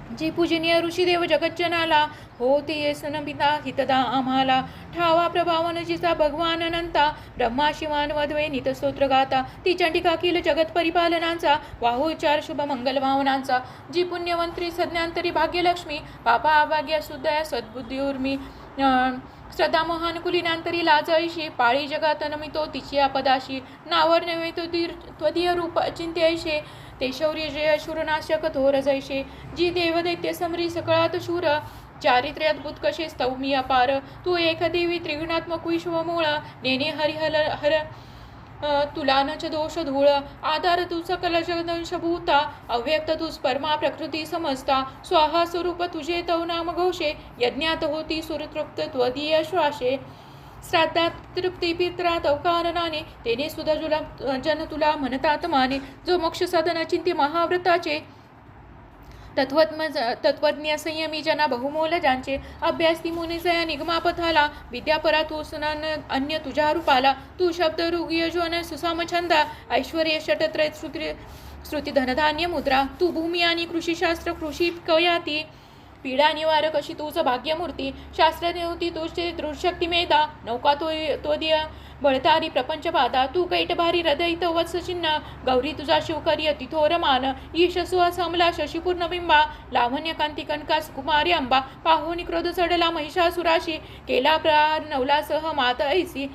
जी पूजनीय ऋषीदेव जगज्जनाला. हो ते सनपिता हितदा आम्हाला. ठावा प्रभावन जिचा भगवान अनंता. ब्रह्मा शिवान वधवे नितस्तोत्र गाता. ती चंडिका किल जगत परिपालनांचा. वाहोच्चार शुभ मंगल भावनांचा. जी पुण्यवंत्री सज्ञांतरी भाग्यलक्ष्मी. पापा अभाग्या सुदया सद्बुद्धी उर्मी. श्रद्धा महान कुलीनांतरी लाजैशी. पाळी जगात नमितो तिची पदाशी. नावर नव्हे तो त्वदीय रूप अचिंत्यैशे. ते शौर्य जय शूरनाशक थोर जैशे. जी देवदैत्य समरी सकळात शूर. चारित्र्य अद्भुत कसे स्तौमी अपार. तू एक देवी त्रिगुणात्मक विश्वमूळ. नेने हर तुला नच दोष धूळ. आधार तू सकल जगदंशभूता. अव्यक्त तूच परमा प्रकृती समजता. स्वाहा स्वरूप तुझे तव नाम घोषे. यज्ञात होती सुरतृप्त त्वदीय श्वासे. श्राद्धात तृप्ती पित्रात अवकारणाने. तेने सुद्धा जन तुला म्हणतात माने. जो मोक्ष साधन चिंती महाव्रताचे. तत्वज्ञ संयमी जना बहुमोल ज्यांचे. अभ्यास ती मुनिजया निगमापथाला. विद्यापरा तू अन्य तुझ्या रूपाला. तू शब्द ऋग यजुवन सुसामछंदा. ऐश्वर्य षटत्रय श्रुती धनधान्य मुद्रा. तू भूमी आणि कृषीशास्त्र कृषी कयाती. पीडा निवारक अशी तूच भाग्यमूर्ती. शास्त्रज्ञ होती तुझे दृढशक्ती मेधा. नौका तो दिया बळतारी प्रपंच बाधा. तू कैट भारी हृदयित वत्स चिन्ह. गौरी तुझा शिवकरी अतिथोर मान. ईश सुहास अमला शशीपूर्ण बिंबा. लावण्य कांती कनकास कुमारी अंबा. पाहुनी क्रोध चढला महिषासुराशी. केला प्रहार नवला सह मात ऐसी.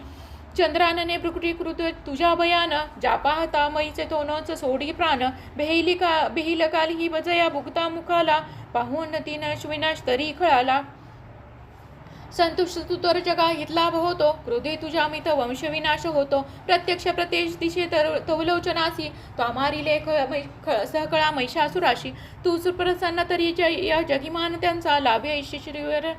चंद्रानने प्रकृतीकृत तुझ्या भयान, जा पाहता मैचे तोनच सोडी प्राण, बेहिल काली बजया भुगता मुखाला, पाहून तीन विनाश तरी खळाला. संतुष्ट तू तर जगा हितला होतो, क्रोधे तुझ्या मित वंशविनाश होतो. प्रत्यक्ष प्रत्येक दिशे तवलोचनासी, तो मारी लेख सहकळा महिषासुराशी. तू सुप्रसन्न तरी या जगिमान त्यांचा, लाभे श्रीवर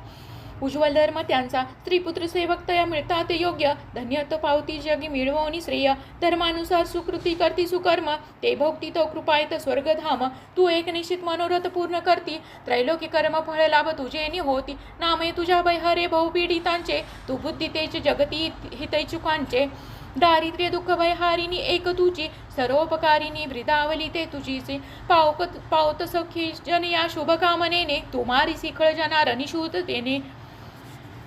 उज्ज्वल धर्म त्यांचा. स्त्रीपुत्र सेवक तया मिळतात योग्य, धन्य तो पावती जगी मिळवणी श्रेय. धर्मानुसार सुकृती करती सुकर्म, ते भोगती तो कृपायत स्वर्गधाम. तू एक निश्चित मनोरथ पूर्ण करती, त्रैलोकी कर्म फळ लाभ तुझे होती. नामे तुझ्या हरे भाऊ पीडितांचे, तू बुद्धी तेच जगती हितैचुकांचे. दारिद्र्य दुःख भयहारिणी एक तुझी, सर्वोपकारिणी वृदावली ते तुझीचे. पावत सखी जन या शुभकामनेने, तू मारी सिखळ जना रनिशूततेने.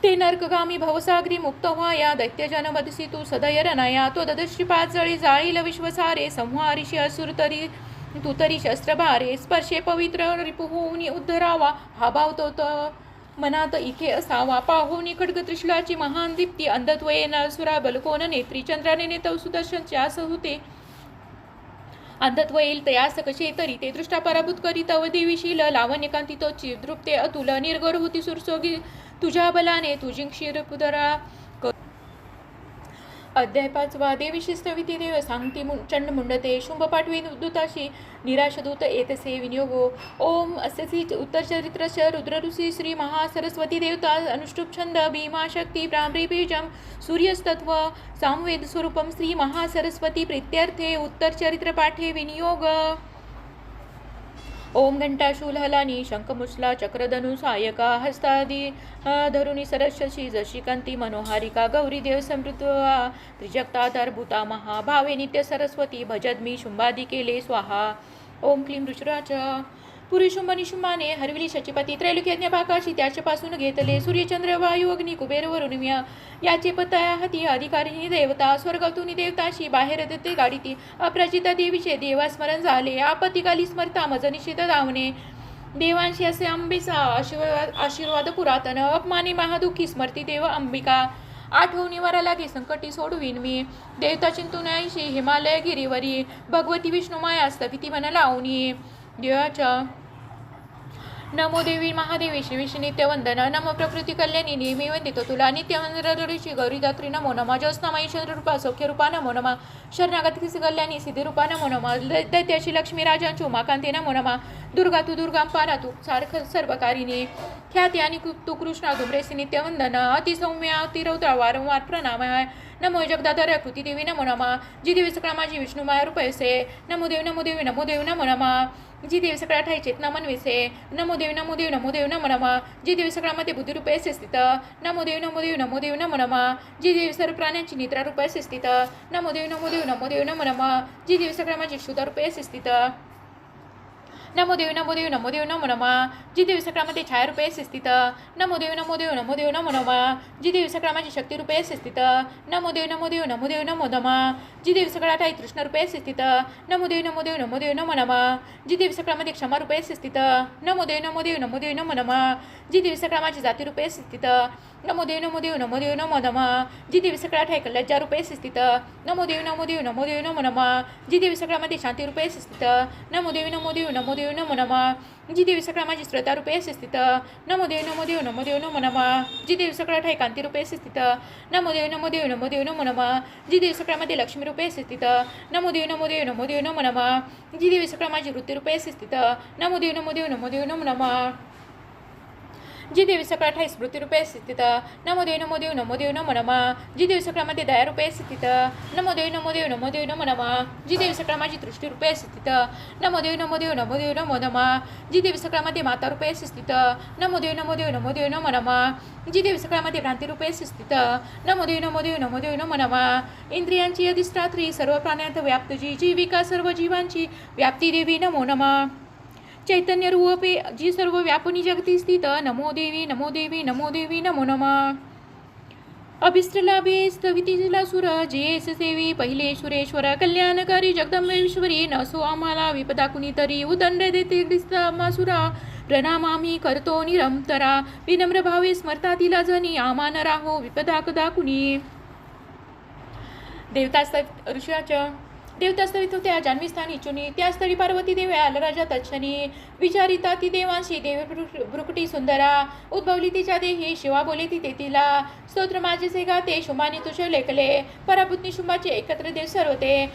ते नरकगामी भवसागरी मुक्त व्हाया, दैत्यजन वदसी तू सदय रनया. तो ददश्री पाच जळी जाळील विश्वसारे, संहारिषी असुर तरी तू तरी शस्त्रभारे. स्पर्शे पवित्र रिपुहोनी उद्धरावा, हा भाव तो मनात इथे असावा. पाहुनी खड्ग त्रिशूलाची महान दीप्ती, अंधत्वये नरसुरा बलकोन नेत्री. चंद्राने तव सुदर्शन च्यास होते, अंधत्व येईल तयास कसे तरी. ते दृष्टा पराभूत करी तव देवीशील, लावण्यकांती तो दृप्ते अतुल. निर्गर होती सुरसोगी तुझ्या बलाने, तुझी क्षीरपुदरा. अध्याय 5. देवीशी स्तविती देव सांगती चंड मुंडते, शुंभ पाठवी दूताशी, निराश दूत येतसे विनियोगो. ओम अस्यसी उत्तर चरित्रश रुद्र ऋषी श्री महासरस्वती देवता. अनुष्टुप छंद भीमा शक्ती ब्राह्मी बीजम, सूर्यस्तत्व सामवेद स्वरूपम. श्री महासरस्वती प्रीत्यर्थे उत्तर चरित्र पाठे विनियोग. ओम घंटाशूलहलानी शंखमुसला चक्रधनु सायका, हस्तादी धरुणी सरस्वशी जशी कांती मनोहारिका. गौरी देव समृद्धा त्रिजगताधारभूता महाभावे, नित्य सरस्वती भजद मी शुंभादी केले स्वाहा. ओम क्लीं ऋषराज. पूर्वी शुंभ निशुंभाने हरविली शचीपती, त्रैलोक्य यज्ञ पाकाशी त्याच्यापासून घेतले. सूर्यचंद्र वायू अग्नी कुबेर वरुण याचे पतया हाती अधिकारिणी देवता. स्वर्गातून देवताशी बाहेर देते गाडीती, अपराजिता देवीचे देवास्मरण झाले. आपत्तिकाली स्मरता मज निषेध धावणे, देवांशी असे अंबेचा आशीर्वाद पुरातन. अपमानी महादुखी स्मरती देव अंबिका, आठवणी वरा लागे संकटी सोडवीन मी. देवता चिंतुनाईशी हिमालय गिरीवरी, भगवती विष्णू माया स्तविती मन लावणी. देवाच्या नमो देवी महादेवी श्री नित्य वंदन. नमो प्रकृती कल्याणी नेहमी वंदितो तुला. नित्यवंदनऋषी गौरी दात्री नमो नमः. ज्योत्स्नामयी चंद्ररूपा सौख्यरूपा नमो नमः. शरणागती कल्याणी सिद्धिरूपा नमो नमः. दैत्याशी लक्ष्मी राजांची उमाकांती नमो नमः. दुर्गा तू दुर्गांपारा तू सारख सर्वकारिणी. ख्याती आणि तू कृष्णा धुम्रेसी नित्य वंदन. अतिसौम्य अतिरौद्र वारंवार प्रणाम. नमो जगदाधार कृती देवी नमो नमः. जी देवी सकळा माझी विष्णू माया रूपयसे. नमो देवी नमो देवी नमो देवी नमो नमः. जी देवी सकळा ठाई चेतना मनविसे. नमो देवी नमो देवी नमो देवी नमो नमः. जी देवी सकळामध्ये बुद्धिरूपयसे स्थित. नमो देवी नमो देवी नमो देवी नमो नमः. जी देवी सर्व प्राण्यांची निद्रा रूपयसे स्थित. नमो देवी नमो देवी नमो देवी नमो नमः. जी देवी सकळा माझी शुद्ध रूपयसे स्थित. नमो देवी नमो देवी नमो देवी नमो नमः. जी देवी सकळामध्ये छाया रूपयसे स्थित. नमो देवी नमो देवी नमो देवी नमो नमः. जी देवी सकळा माझी शक्ती रूपयसे स्थित. नमो देवी नमो देवी नमो देवी नमो नमः. जी देवी सकळा ठाई तृष्ण रूपयसे स्थित. नमो देवी नमो देवी नमो देवी नमो नमः. जी देवी सकळामध्ये क्षमा रूपयसे स्थित. नमो देवी नमो देवी नमो देवी नमो नमः. जी देवी सकळा माझी जाती रूपयसे स्थित. नमो देवी नमो देवी नमो देवी नमो नमः. जी देवी सकळा ठाई कल्लज्जा रूपयसे स्थित. नमो देवी नमो देवी नमो देवी नमो नमः. जी देवी सकळामध्ये शांती रूपयसे स्थित. नमो देवी नमो देवी नमो देवी नमो नमः. जी देवी सकळा माझी श्रद्धा रूपयसे स्थित. नमो देवी नमो देवी नमो देवी नमो नमः. जी देवी सकळा ठाई कांती रूपयसे स्थित. नमो देवी नमो देवी नमो देवी नमो नमः. जी देवी सकळामध्ये लक्ष्मी रूपयसे स्थित. नमो देवी नमो देवी नमो देवी नमो नमः. जी देवी सकळा माझी वृत्ती रूपयसे स्थित. नमो देवी नमो देवी नमो देवी नमो नमः. जी देवी सकळा ठाई स्मृती रूपयसे स्थित. नमो देवी नमो देवी नमो देवी नमो नमः. जी देवी सकळामध्ये दया रूपयसे स्थित. नमो देवी नमो देवी नमो देवी नमो नमः. जी देवी सकळा माझी दृष्टी रूपयसे स्थित. नमो देवी नमो देवी नमो देवी नमो नमः. जी देवी सकळामध्ये माता रूपयसे स्थित. नमो देवी नमो देवी नमो देवी नमो नमः. जी देवी सकळामध्ये भ्रांती रूपयसे स्थित. नमो देवी नमो देवी नमो देवी नमो नमः. इंद्रियांची अधिष्ठात्री सर्व प्राण्यांत व्याप्त जी जीविका सर्व जीवांची व्याप्ती देवी नमो नमः. चैतन्य रूपे जी सर्व व्यापनी जगती स्थित. नमो देवी नमो देवी नमो देवी नमो नमः. अभिस्त्रलाभे स्तवितीला सुर जेस सेवी पहिले सुरेश्वर. कल्याणकारी जगदंबेश्वरी नसो आम्हाला विपदा कुणीतरी. उदंड देते मासुरा प्रणाम आम्ही करतो निरंतरा. विनम्र भावे स्मरता तिला जनी आमान राहो विपदा कदा कुणी. देवतास्तव ऋषाच्या देवतास्तवित होत्या जान्हवी स्थानी चुनी त्या स्थळी पार्वती देवी आला राजा तत्क्षणी विचारिता ती देवांशी देव भ्रुकुटी सुंदरा उद्भवली तिच्या देही शिवा बोले तिथे तिला स्तोत्र माझेचे गाते शुंभाने तुझे लेखले पराभूतनी शुंभाचे एकत्र देव सर्व ते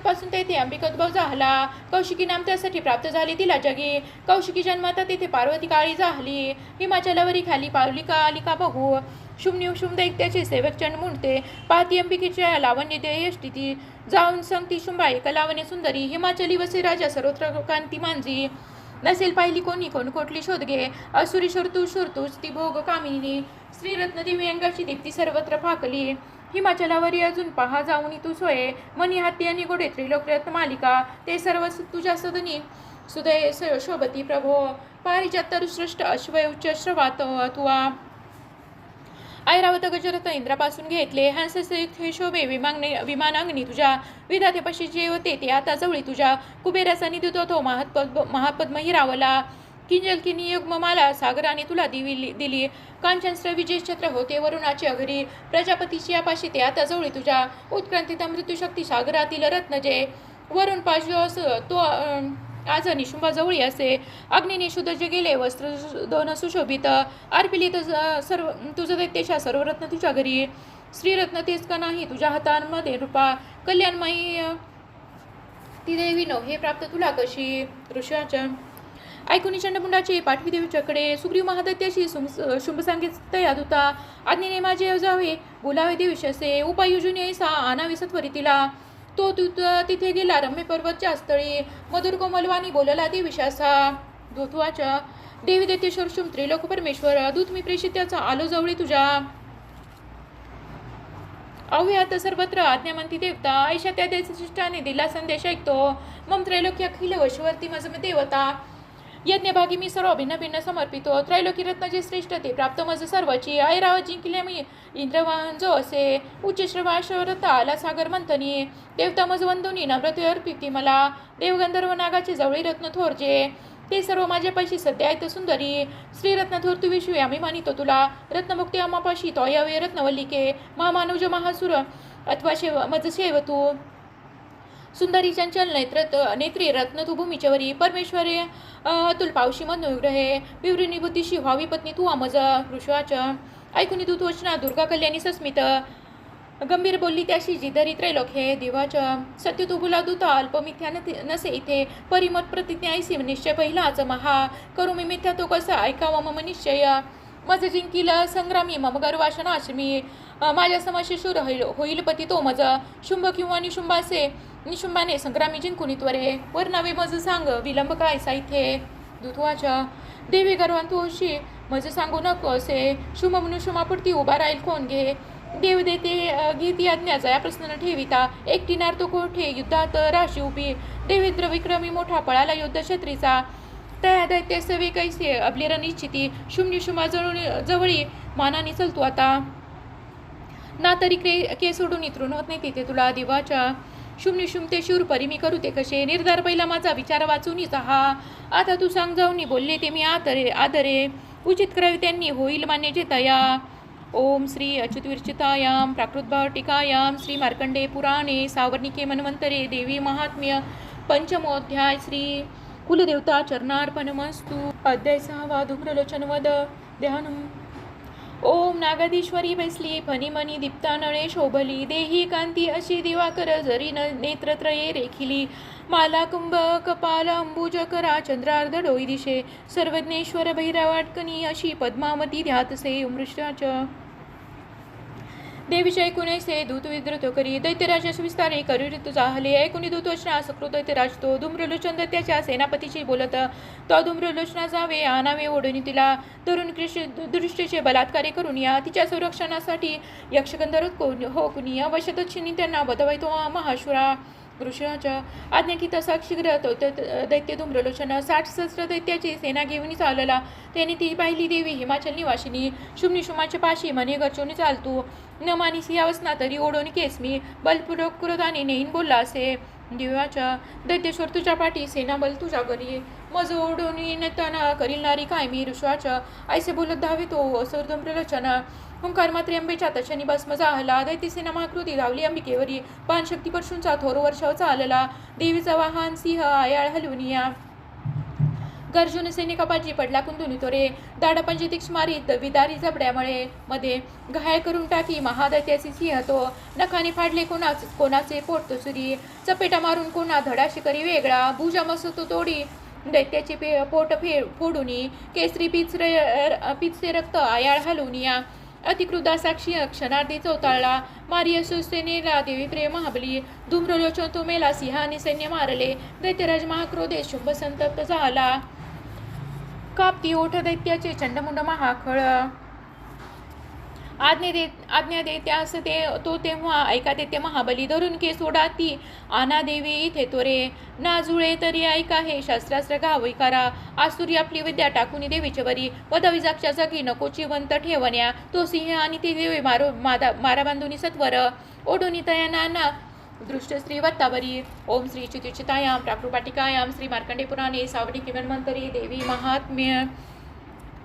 पासून तेथे अंबिकोद्भव झाला कौशिकी नाम त्यासाठी प्राप्त झाली तिला जगी कौशिकी जन्माता तिथे पार्वती काळी झाली हिमाचलावरी खाली पावलिका आलिका बहु शुंभ दैत्याचे सेवक चंड म्हणते पाहती अंबिकेच्या लावण्य देयष्टी जाऊन संगती शुंभा एक लावण्य सुंदरी हिमाचली वसे राजा सर्वत्र कांती मांजी नसेल पाहिली कोणी कोण कोटली शोध घे असुरी शर्तूच ती भोग कामिनी श्रीरत्न देवी अंगाची दीप्ती सर्वत्र फाकली हिमाचलावरी अजून पहा जाऊन तू सोये मनी हाती आणि गोडे त्रिलोक रत्न मालिका ते सर्व तुझ्या सदनी सुदय शोभती प्रभो पारिजात श्रेष्ठ अश्वय उच्च श्रवात तुवा ऐरावत गजरथ इंद्रापासून घेतले हंस शोभे विमानांगणी तुझ्या विधातेपाशी जे होते ते आता जवळी तुझ्या कुबेराचा निधी तो महापद्म हिरावला किंजलकिनी युग्ममाला सागराने तुला दिली कांचनश्र विजय छत्र होते वरुणाची अघरी प्रजापतीची आपाशी ते आता जवळी तुझ्या उत्क्रांतीत मृत्यूशक्ती सागरातील रत्न जे वरुण पाश तो आजनी शुंभाजवळी असे अग्निने शुद्ध जे गेले वस्त्र दोन सुशोभित अर्पिली सर्व तुझं दैत्यशा सर्व रत्न तुझ्या घरी श्रीरत्न तेच का नाही तुझ्या हातांमध्ये रूपा कल्याणमयी ती देवी नो हे प्राप्त तुला कशी ऋषाच्या ऐकुनी चंडमुंडाची पाठवी देवीच्याकडे सुग्रीव महादैत्याशी शुंभ सांगितया दूता आज्ञेने माझे जावे बोलावे देवीशसे उपायुजून ऐसा आणावी सत्वरी तिला तो तिथे गेला रम्य पर्वतच्या स्थळी मधुर कोमलवाणी बोलला देवीशासा दूतवाच्या देवी दैत्येश्वर शुंभ त्रिलोक परमेश्वर दूत मी प्रेषित त्याचा आलो जवळी तुझ्या अव्यात सर्वत्र आज्ञामंती देवता ऐशा त्या देशशिष्टाने दिला संदेश ऐकतो मम त्रैलोक्य अखिल वशवर्ती मजम देवता यज्ञभागी मी सर्व भिन्न भिन्न समर्पितो त्रैलोकी रत्नाचे श्रेष्ठ ते प्राप्त मज सर्वाची ऐराव जिंकल्या मी इंद्रवाहन जो असे उच्च श्रवाश्वरता आला सागर मंथनी देवता मज वंदुनी नम्रते अर्पिती मला देवगंधर्व नागाचे जवळी रत्न थोरजे ते सर्व माझ्यापाशी सध्या आहेत सुंदरी श्रीरत्न थोर तू विश्वे आम्ही मानितो तुला रत्नमुक्ती आम्हापाशी तोयावे रत्नवल्लिके महामानवज महासुर अथवा मज सेव तू सुंदरी चंचल नेत्री रत्न तू भूमीच्यावरी परमेश्वरी अतुल पावशी मनोग्रहे विवृणी बुद्धीशी व्हावी पत्नी तू अमज ऋषवाच्या ऐकुनी तू वचना दुर्गा कल्याणी सस्मित गंभीर बोलली त्याशी जिदरी त्रैलोक हे देवाच्या सत्य तू बोला दूता अल्पमिथ्या नसे इथे परिमत प्रतिज्ञा ऐसी निश्चय पहिलाच महा करू मी मिथ्या तो कसा ऐकावा मम निश्चय मज जिंकील संग्रामी मम गर्वाशन आश्रमी माझ्या समाशी शूर होईल पती तो मज शुंभ किंवा निशुंभासे निशुंभाने संग्रामी जिंकुनी त्वरे वर नावे मज सांग विलंब काय साइथे दुधवाच्या देवी गर्वान तू होशी मज सांगू नको असे शुंभ मनुष्यमापुरती उभा राहील कोण घे देव देते घेती आज्ञाचा या प्रश्न ठेविता एकटीनार तो कोठे युद्धात राशी उभी देवेंद्र विक्रमी मोठा पळाला युद्ध क्षत्रीचा त्या दैत्य सवे कैसे अब्लेर निश्चिती शुंभ शुंभा जवळी मानाने चलतो आता ना तरी के सोडून इतरून होत नाही तिथे तुला देवाच्या शुंभ ते शूर परी मी करू ते कसे निर्धार पहिला माझा विचार वाचून हा आता तू सांग जाऊन बोलले ते मी आदरे उचित करावे त्यांनी होईल मान्य जे तया ओम श्री अच्युतविरचितायां प्राकृतभावटिकायां श्री मार्कंडे पुराणे सावर्णिके मन्वंतरे देवी महात्म्य पंचमोध्याय श्री कुलदेवता चरणार्पणमस्तु अध्याय 6 धूम्रलोचनवद ध्यानम ओम नागाधीश्वरी बैसली फणिमणी दीप्ता नळे शोभली देही कांती अशी दिवाकर जरी नेत्रत्रये रेखिली माला कुंभ कपाल अंबुजकरा चंद्रार्ध डोई दिशे सर्वज्ञेश्वर भैरवाटकनी अशी पद्मावती ध्यातसे उमृष्टाच देवीचे ऐकुनेसे दूत विद्रुत करी दैत्यराजास विस्तारे करुरित जाहले ऐकुनी दूतवचना सकृत दैत्यराज तो धूम्रलोचन दैत्याच्या सेनापतीची बोलत तो धूम्रलोचना जावे आणावे ओढून तिला तरुण दृष्टीचे बलात्कारे करून या तिच्या संरक्षणासाठी यक्षगंधर्व हो कुणी अवश्य दक्षिणी त्यांना बदवाय तो महाशुरा ऋषाच्या आज्ञाकीत असा शीघ्र दैत्य धूम्रलोचन 60 सहस्त्र दैत्याची सेना घेऊन चालला त्याने ती पाहिली देवी हिमाचल निवासिनी शुंभाच्या पाशी म्हणे गरचून चालतू न मानिसी अवस्था तरी ओढून केस मी बलपूर्वक क्रोधाने नेईन बोलला असे देवाच्या दैत्यश्वर तुझ्या पाठी सेनाबल तुझ्या घरी मज ओढून नेताना करील नारी काय मी ऋषाच्या ऐसे बोलत धावे तो असुर धूम्रलोचन हुंकार मात्र अंबेच्या तशनी भस्म जाहला. दैत्यसेना महाकृती धावली अंबिकेवरी. पान शक्ती परशूंचा थोर वर्षाव चालला. देवीचा वाहन सिंह आयाळ हलवूनिया. गर्जुन सैनिकापाजी पडला कुंदुनी तोरे. दाडापंजे तीक्ष्ण मारीत विदारी जबड्यामुळे मध्ये घायल करून टाकी महादैत्याचे सिंह तो. नखाने फाडले कोणाचे पोट तो सुरी. चपेटा मारून कोणा धडा शिकारी वेगळा. भुजा मसतो तोडी दैत्याचे पोट फोडूनी. केसरी पिचरे रक्त आयाळ हलवूनिया. अतिक्रुद्धा साक्षी क्षणार्धी चौताळला. मारिय सुसेनेला देवी प्रेम महाबली. धूम्रलोचन तो मेला सिंहाने सैन्य मारले. दैत्यराज महाक्रोधे शुंभ संतप्त झाला. कापती ओठ दैत्याचे चंडमुंड महाखळ. आज्ञा दे त्यास तो तेव्हा ऐका ते महाबली. धरून के सोडा ती आना देवी इथे तोरे. ना जुळे तरी ऐका हे शास्त्रास्त्र गाविकारा. आसुरी आपली विद्या टाकून देवीच्या वरी. पदविजागच्या जागी नकोची वंत ठेवण्या. तो सिंह आणि ती देवी मारा बांधुनी सत्वर. ओढुनी तयाना दृष्ट स्त्री वत्तावरी. ओम श्री चितिचितायां प्राकृपाटिकायां श्री मार्कंडे पुराणे सावनिकी मन्वंतरी देवी महात्म्य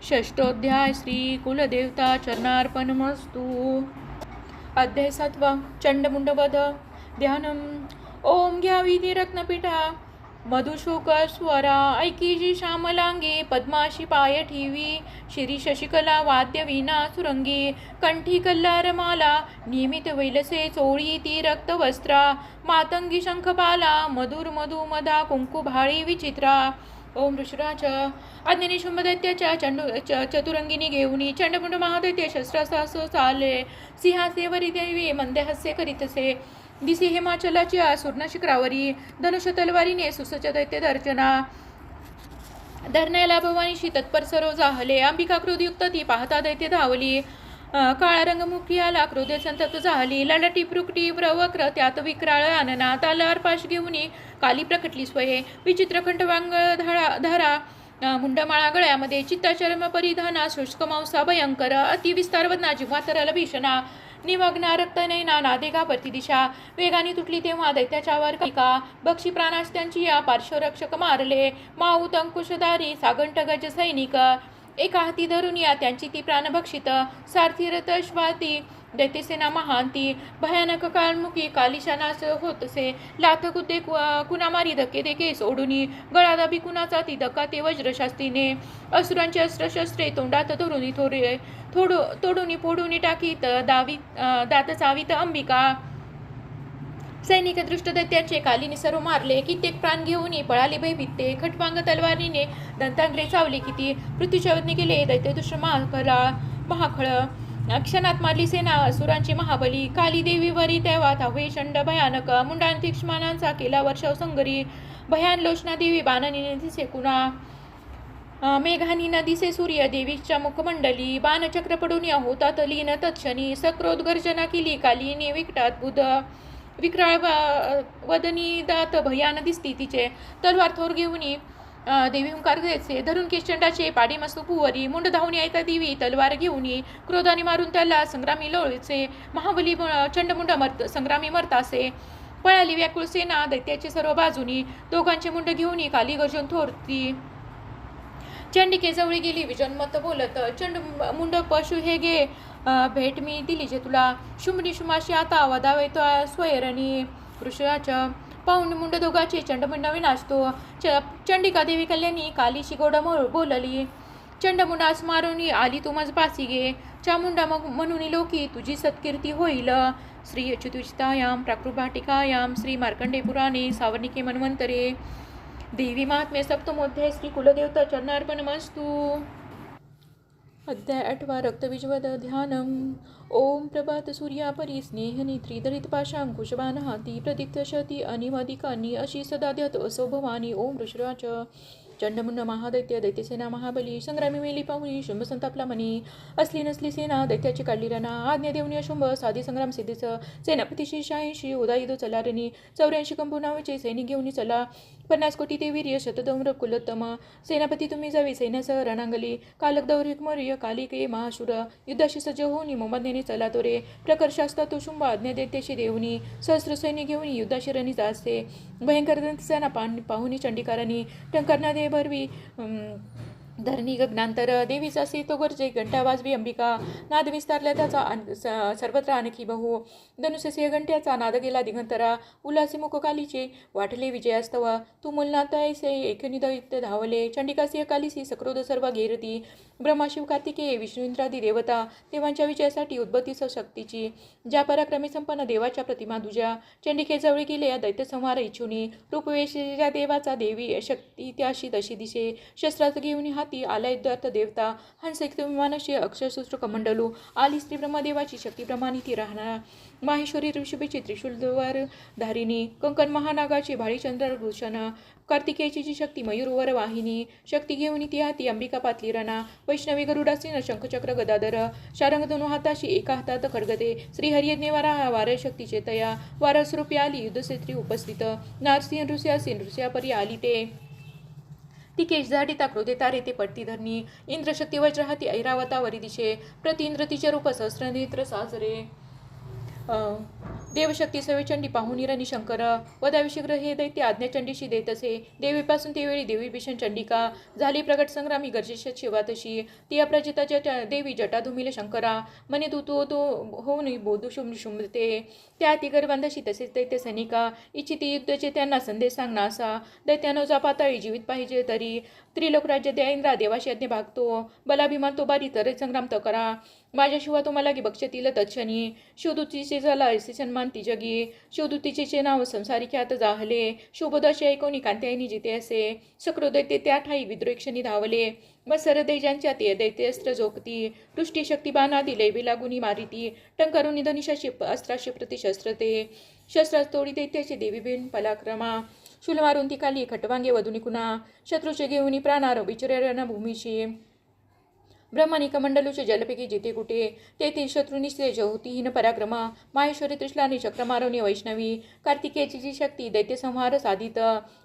षष्ठोध्याय. श्री कुलदेवता चरणार्पणमस्तु. अध्याय 7 चंडमुंडवध ध्यानम. ओम घ्यावी ती रत्नपीठा मधुशोक स्वरा. ऐकीजी श्यामलांगी पद्माशी पाय ठेवी. शिरी शशिकला वाद्य विना सुरंगी. कंठी कल्लारमाला नियमित वैलसे चोळी ती रक्तवस्त्रा. मातंगी शंखपाला मधुर मधु मधा कुंकू भाळी विचित्रा. ओम ऋषराज आज्ञाने शुंभदैत्याच्या चतुरंगिनी घेऊनी. चंडमुंड महादैत्य शस्त्रासास चाले. सिंहासेवरी देवी मंदे हास्य करीतसे. दिसी हिमाचलाची सुर्ण शिखरावरी. धनुष्य तलवारीने सुसज्ज दैत्य दर्शना. धरण्याला भवानीशी तत्पर सरो जाहले. अंबिका क्रोधयुक्त ती पाहता दैत्य धावली. काळा रंगमुखी आला क्रोधे संतप्त झाली. ललाटी पृकटी वक्र त्यात विक्राळ आनना. तालार पाश घेऊनी काली प्रकटली स्वये. विचित्र कंठवांग धारा मुंडमाळा गळ्यामध्ये. चित्ताचरम परिधाना शुष्क मांसा भयंकर. अतिविस्तार वदना जिव्हा तरल भीषणा. निमग्ना रक्तनयना नादे घाबरती दिशा. वेगाने तुटली तेव्हा दैत्याच्यावर कैका. बक्षी प्राणास त्यांची या पार्श्वरक्षक मारले. माऊत अंकुशधारी सागंट गज सैनिक. एका हाती धरून या त्यांची ती प्राणभक्षित. सारथी रथश्वाती दैत्यसेना महांती. भयानक काळमुखी कालिशानास होतसे. लाथ कुदे कुणामारी धक्के देके सोडूनी. गळा दाबी कुणाचा ती धक्का ते वज्रशास्त्रीने. असुरांची अस्त्रशस्त्रे तोंडात धरून तोडून फोडून टाकीत दात चावीत अंबिका. सैनिक दृष्ट दैत्याचे कालीने सर्व मारले. कित्येक प्राण घेऊन पळाले भयभीते. खटवांग तलवारीने दंतांगले चावले किती. पृथ्वीच्या वदनी गेले दैत्यदुष्ट महाखळ. क्षणात मारली सेना असुरांची महाबली. काली देवीवरी तेव्हा धावे चंड भयानक. मुंडान तीक्ष्मानांचा केला वर्षाव संगरी. भयान लोचना देवी बाणाने दिसे कुणा. मेघानी न दिसे सूर्य देवीच्या मुखमंडली. बाणचक्र पडून होतात लीन तत्क्षणी. सक्रोध गर्जना केली कालीने विकटात बुध. विक्राळ वदनी दात भयान दिसती तिचे. तलवार थोर घेऊनी देवी हुंकार द्यायचे. धरून केशचंडाचे पाडी मस्त पुवरी. मुंड धावणी ऐका देवी तलवार घेऊनी. क्रोधाने मारून त्याला संग्रामी लोळचे. महाबली चंडमुंड संग्रामी मरतासे. पळाली व्याकुळ सेना दैत्याचे सर्व बाजूनी. दोघांचे मुंड घेऊनी काली गर्जन थोरती. चंडिके जवळी गेली विजन्मत बोलत. चंडमुंड पशु हे गे भेट मी दिली जे तुला. शुंभनी शुमाशी आता वदावे तो स्वयरणी. वृषाच्या पाऊण मुंड दोघाचे चंडमुंड विनाशतो. चंडिका देवी कल्याणी कालीशी गोड बोलली. चंडमुंडास मारून आली तू मज पासी गे. चामुंडा म्हणून लोकी तुझी सत्कीर्ती होईल. श्री अच्युतचितायां प्राकृभाटिकायां श्री मार्कंडे पुराणे सावर्णिके मन्वंतरे. देवी महात्म्य सप्तमोध्याय. श्री कुलदेवता चरणार्पणमस्तु. अध्याय 8 रक्तबीजवद ध्यानम. ओम प्रभात सूर्यापरी स्नेहनी त्रिदलित पाशांकुशबाण हाती. प्रदीप्त शती अनिवदिकानी अशी सदा ध्यत असो भवानी. ओम ऋषराज चंडमुंड महादैत्य दैत्यसेना महाबली. संग्रामी मेली पाहुणी शुंभ संतापला मनी. असली नसली सेना दैत्याची काढली रणा. आज्ञा देऊन शुंभ साधी संग्राम सिद्धीच. सेनापती 86 उदाईदो चलारणी. 84 कंभू नावाचे सैनिक घेऊन चला. 50 कोटी ते वीर्य शतदौम्र कुलोत्तम. सेनापती तुम्ही जावी सैन्यासह रणांगली. कालक दौरिक मौर्य कालिके महाशूर. युद्धाशी सज्ज होऊन मोमाज्ञाने चला तोरे. प्रकर्षास्ता तो शुंभ आज्ञा दैत्याशी देऊनी. सहस्र सैनिक घेऊन युद्धाशी रणी जासे. भयंकर सेना पाहुणी चंडिकारांनी. टंकारना दे भरवी धरणी गगनांतर देवीचा असे तो गरजे घंटा वाजवी अंबिका नाद विस्तारला त्याचा सर्वत्र आणखी बहु धनुष्य घंट्याचा नाद गेला दिगंतरा उल्हासी मुखकालीचे वाटले विजयास्तव तू मुलनाथ ऐसे एकनी दैत्य धावले चंडिकासिंह कालिसी सक्रोध सर्व घेरती ब्रह्माशिव कार्तिकेय विष्णू इंद्रादी देवता देवांच्या विजयासाठी उद्बत्तीस शक्तीची ज्या पराक्रमी संपन्न देवाच्या प्रतिमा दुजा चंडिकेजवळ गेले या दैत्य संहार इच्छुनी रूपवेशीच्या देवाचा देवी शक्ती त्याशी तशी दिसे शस्त्रात घेऊन हाती आलाय दत्त देवता हंसक्त विमानशी अक्षरसूत्र कमंडलू आली स्त्री ब्रह्मदेवाची शक्तीप्रमाणे ती राहणार माहेश्वरी ऋषभेची त्रिशूलवर धारिणी कंकण महानागाची भाळीचंद्र भूषण कार्तिकेयची जी शक्ती मयूरवर वाहिनी शक्ती घेऊन ती हाती अंबिका पातली रणा वैष्णवी गरुडासीन शंखचक्र गदाधर शारंग धनु हाताशी एका हातात खडगते श्रीहरियज्ञ वार शक्तीचे तया वारस्वरूपी आली युद्धक्षेत्री उपस्थित नारसिंह नृसिंह परी आली ते ती केश झाडिता क्रोधे तारे ते पडती धरणी इंद्रशक्ती वज्रहाती ऐरावतावरी दिशे प्रति इंद्र तिचे रूप सहस्रनेत्र साजरे देवशक्ती सवेचंडी पाहून रणी शंकर वदाविशीघ्र हे दैत्य आज्ञाचंडीशी देत असे देवीपासून तेवेळी देवी भीषण चंडिका झाली प्रगट संग्रामी गरजेश शिवातशी ती अपराजिता देवी जटाधुमिले शंकरा मने तो होऊन बोधू शुंभते त्या तिगरबंधाशी तसेच दैत्य सैनिका इच्छिती युद्धाचे त्यांना संदेश सांगणा असा दैत्यानो जा पाताळी जीवित पाहिजे तरी त्रिलोक राज्य द्या इंद्रा देवाशी यज्ञ भागतो बलाभिमान तो बारी तरे संग्राम तो करा माझ्याशिवाय तुम्हाला की बक्षतील तत्क्षणी शिवदूतीचे झाला ऐसे सन्मान ती जगी शिवदूतीचे नाव संसारी ख्यात जाहले शुभदश ऐकोनी कांत्यायनी जिते असे सक्रो दैत्य त्या ठाई विद्रोक्षणी धावले मत्सर दैजांच्या ते दैत्यस्त्र जोगती दृष्टी शक्ती बाणा दिले विलागुनी मारिती टंकारुनी धनिशाशी अस्त्राशी प्रतिशस्त्र ते शस्त्रास तोडी दैत्याचे देवी बेन पलाक्रमा शूल मारून ती काली खटवांगे वधुनी कुणा शत्रूचे घेऊनी प्राणार विचरण भूमीशी ब्रह्मानी कमंडलूचे जलपैकी जिथे कुठे तेथील शत्रुनिश्चय होतीहीन पराक्रमा माहेश्वरी त्रिशलानी चक्रमारवणी वैष्णवी कार्तिकेयची जी शक्ती दैत्यसंहार साधित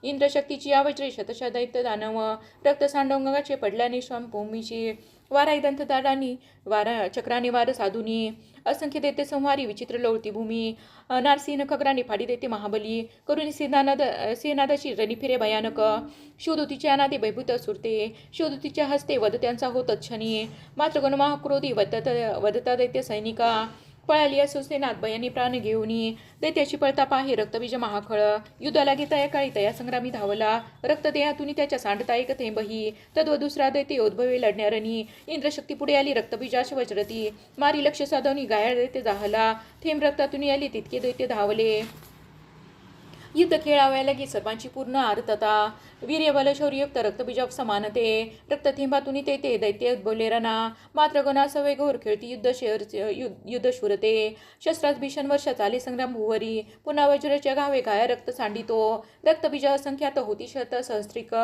इंद्रशक्तीची आवज्रे शतशा दैत्य दानव रक्त सांडोंगाचे पडल्याने भूमीशी वाराई दंतदारांनी वारा चक्राने वार साधुनी असंख्य देते संहारी विचित्र लोळती भूमी नारसिंह खगराने फाडी देते महाबली करुणी सेनादाची रणिफिरे भयानक शिवदूतीचे अनादे भयभूत सुरते शिवदूतीच्या हस्ते वदत्यांचा होत क्षणी मात्र गण महाक्रोधी वदता दैत्य सैनिका पळाली असो सेनात भयाने प्राण घेऊनी दैत्याची पळता पाहे रक्तबीज महाखळ युद्धाला घेता या काळी तया संग्रामी धावला रक्त देहातून त्याच्या सांडता एक थेंबही तद्व दुसरा दैत्य उद्भवे लढणारनी इंद्रशक्ती पुढे आली रक्तबीजाश वज्रती मारी लक्ष साधवणी गाया दैत्य जाहला थेंब रक्तातून आली तितके दैत्य धावले युद्ध खेळाव्या लगी सर्वांची पूर्ण आर्तता वीर्यबल शौर्ययुक्त रक्तबीजा समानते रक्तथेंबातून ते दैत्य उद्भवले रणा मात्र गणासवे घोर खेळती युद्ध शूरते शस्त्रात भीषण वर्ष चाले संग्राम भुवरी पुन्हा वज्रच्या घावे गाया रक्त सांडितो रक्तबीजा असंख्यात होती शत सहस्त्रिक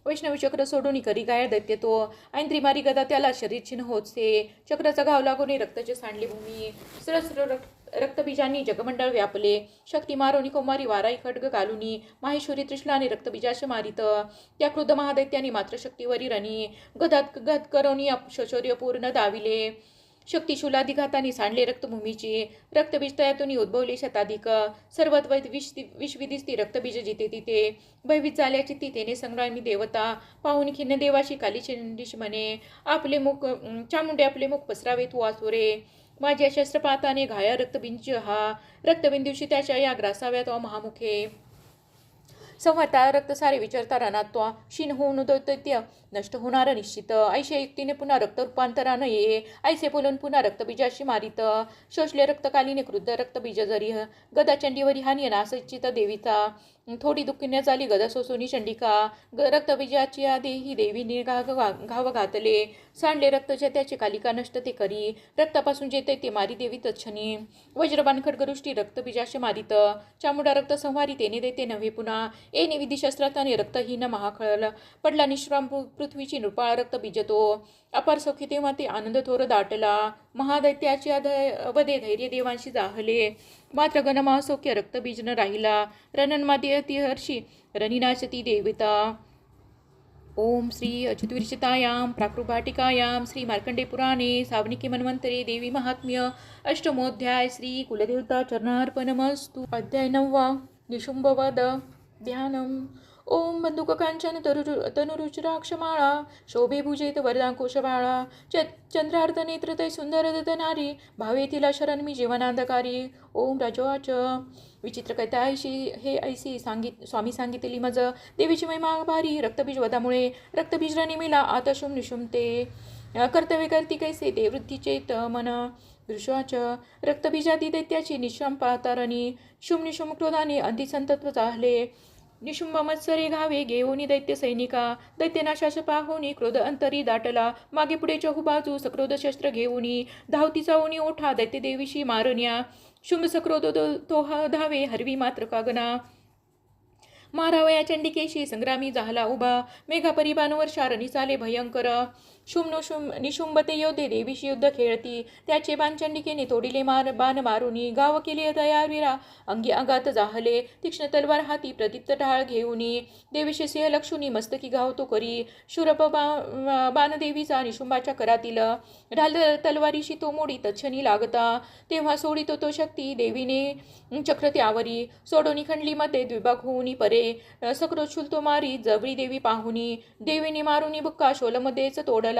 वैष्णवी चक्र सोडून करी गाया दैत्य तो ऐंद्री मारी गदा त्याला शरीर छिन्न होतसे चक्राचा घाव लागून रक्ताचे सांडली भूमी सहस्र रक्तबीजांनी जगमंडळ व्यापले शक्ती मारोनी कौमारी वाराई खड्ग घालुनी माहेश्वरी त्रिशलाने रक्तबीजाश मारित त्या क्रुद्ध महादैत्याने मात्र शक्तीवरी रणी गदात करवणी शौर्यपूर्ण दाविले शक्तिशूलाधिघाताने सांडले रक्तभूमीची रक्तबीज तयातून उद्भवले शताधिक सर्वत विश्विदिस्ती रक्तबीज जिथे तिथे भयभीत झाल्याची तिथेने संग्रामी देवता पाहून खिन्न देवाशी कालीचंडीश म्हणे आपले मुख चामुंडे आपले मुख पसरावे तू आसुरे माझ्या शस्त्रपाताने घाया रक्तबिंज हा रक्तबिंदूशी त्याच्या या ग्रासाव्यात महामुखे संहता रक्त सारे विचारता रणात्वा क्षीण होऊन दैत्य नष्ट होणार निश्चित ऐशा युक्तीने पुन्हा रक्त रूपांतरानं ये ऐसे बोलून पुन्हा रक्तबीजाशी मारित शोषले रक्तकालीने क्रुद्ध रक्तबीज जरी गदाचंडीवरी हानी नासचित देवीचा थोडी दुःखीने झाली गदा सोसोनी चंडिका रक्तबीजाची देही देवीने घाव घातले सांडले रक्तच्या त्याचे कालिका नष्ट ते करी रक्तापासून जेते ते मारी देवी तच्छनी वज्रबाण खडगरुष्टी रक्तबीजाशी मारित चामुंडा रक्त संहारी तेने देते नव्हे पुन्हा एने विधिशस्त्राताने रक्तहीन महाखळ पडला निश्राम पृथ्वीची नृपाळ रक्त बीजतो अपार सौख्य तेव्हा ते आनंद थोर दाटला महादैत्याचे अवधे धैर्य देवांशी जाहले मात्र गणमहासौख्य रक्तबीज न राहिला रणन्मादी हर्षी रनिनाशती देवता ओम श्री अच्युतविरचितायां प्राकृभाटिकायां श्री मार्कंडे पुराणे सावनिके मन्वंतरे देवी महात्म्य अष्टमोध्याय श्री कुलदेवता चरणार्पणमस्तु अध्याय 9 निशुंभवध ध्यानम ओम बंदुक कांचन तनुरुचिराक्षमाळा शोभे भुजेत वरदांकुशबाळा चंद्रार्ध नेत्रतै सुंदर दनारी भावे तिला शरण मी जीवनांधकारी. ओम राजवाच विचित्र कथा ऐशी हे ऐशी स्वामी सांगितली मज देवीची महिमा भारी रक्तबीज वधामुळे रक्तबीज निमिला आता शुम निशुमते कर्तव्य करती कैसे ते वृत्तीचेत मन. दृश्वाच रक्तबीजादी दैत्याची निशंपातारणी शुम निशुम क्रोधाने अंतिसंतत्व चालले. निशुंभ मत्सरे घावे घेऊनी दैत्य सैनिका दैत्यनाशाश पाहुनी क्रोध अंतरी दाटला मागे पुढे चहुबाजू सक्रोध शस्त्र घेऊनी धावती चावणी ओठा दैत्य देवीशी मारण्या शुंभ सक्रोध तो धावे हरवी मात्र कागना. मारावया चंडिकेशी संग्रामी झाला उभा मेघा परिबाणवर शारणी चाले भयंकर. निशुंभते योद्धे देवीशी युद्ध खेळती त्याचे बाण चंडिकेने तोडिले बाण मारुनी गाव केले तयारवीरा अंगी आघात जाहले तीक्ष्ण तलवार हाती प्रदीप्त ढाळ घेऊनी देवीशी सिंह लक्षुनी मस्तकी घावतो करी शूरप बाणदेवीचा निशुंभाच्या करातील ढाल तलवारीशी तो मोडी तच्छनी लागता तेव्हा सोडितो तो शक्ती देवीने चक्र त्यावरी सोडोनी खंडली मध्ये द्विभाग होऊनी परे सक्रोध शुलतो मारी जवळी देवी पाहुनी देवीने मारुनी बुक्का शोलमध्येच तोडला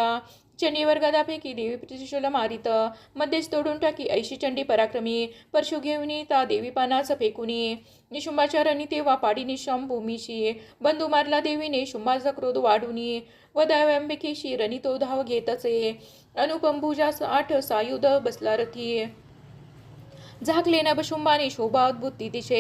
चंडीवर गदापैकी देवी प्रतिशूल मारित मध्येच तोडून टाकी ऐशी चंडी पराक्रमी परशु घेऊनी ता देवी पानाच फेकुनी निशुंभाच्या रणी तेव्हा पाडी निशम भूमीशी बंधू मारला देवीने शुंभाचा क्रोध वाढुनी वदाव्यांबिकेशी रणी तो धाव घेतचे अनुपम भुजास 8 सायुध बसला रथी झाकले नभशुंभाने शोभा अद्भुत तिचे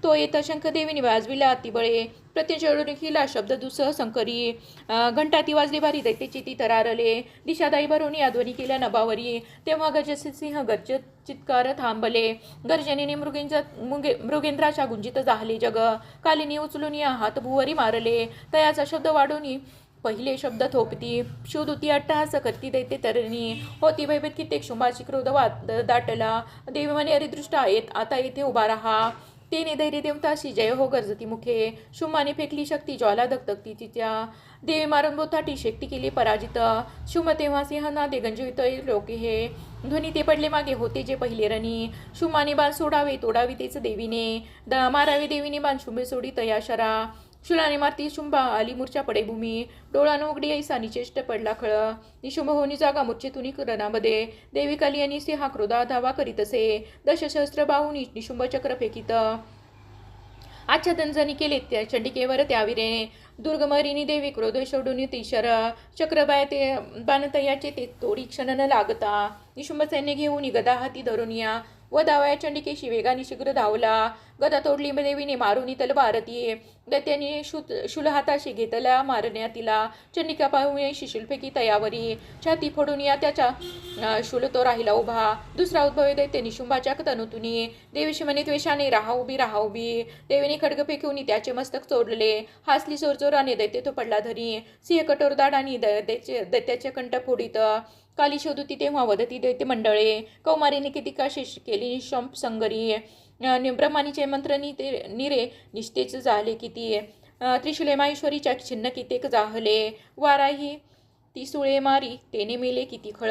तो येता शंखदेवीने वाजविला अतिबळे प्रत्यचरुखीला शब्द दुसह संकरी घंटा ती वाजली भारी दैत्याची ती तरारले दिशादाई भरोनी आध्वनी केल्या नभावरी तेव्हा गजसिंह गर्ज चित्कार थांबले गर्जनेने मृगेंद्राच्या गुंजित जाहले जग कालिनी उचलून या हात भुवरी मारले तयाचा शब्द वाढूनी पहिले शब्द थोपती शोधुती अट्टहास करती दैत्य तरणी होती भयभीत कित्येक शुंभाची क्रोध दाटला देवी म्हणे अरिदृष्ट येत आता येथे उभा राहा तेने धैर्य देवताशी जय हो गरजती मुखे शुंभाने फेकली शक्ती ज्वाला धगधगती तिच्या देवी मारून बोथाटी शेकटी केली पराजित शुंभ तेव्हा सिंहनादे गंजवित लोके हे ध्वनी ते पडले मागे होते जे पहिले रणी शुंभाने बाण सोडावे तोडावी तेच देवीने मारावे देवीने बाण शुंभे सोडी तया शरा शुलाने मारती शुंभा आली मूर्छा पडे भूमी डोळानं उघडी ऐसा निचेष्ट पडला खळ निशुंभ होनी जागा मूर्छेतुनी रणामध्ये देवी काली आणि सिंहा क्रोधा धावा करीत असे दशशस्त्र बाहुनी निशुंभ चक्र फेकित आच्छादन जनी केले त्या चंडिकेवर त्याविरे दुर्गमरिणी देवी क्रोध सोडून तीशर चक्रबाय ते बाणतयाचे ते तोडी क्षण न लागता निशुंभ सैन्य घेऊन गदा हाती धरून या व दावया चंडिकेशी वेगाने शीघ्र धावला गदा तोडली देवीने मारुनी तलवार ती दैत्याने शूल हाताशी घेतला मारण्या तिला चंडिका पाहुणे शिशुलफेकी तयावरी छाती फोडून या त्याच्या शूल तो राहिला उभा दुसरा उद्भवे दैत्य निशुंभाच्या तनुतुनी देवीशी म्हणे द्वेषाने राहा उभी देवीने खडग फेकून त्याचे मस्तक चोडले हासली चोरचोराने दैत्य तो पडला धरी सिंह कठोर दाडानी दैत्याचे कंठ फोडित काली शोधुती तेव्हा वदती दैत्य मंडळे कौमारीने किती काशीश केली निशंप संगरी ब्रह्मानीचे मंत्र निरे निष्ठेच झाले किती त्रिशूले माहेश्वरीच्या छिन्न कितेक जाहले वाराही ती सुळे मारी तेने मेले किती खळ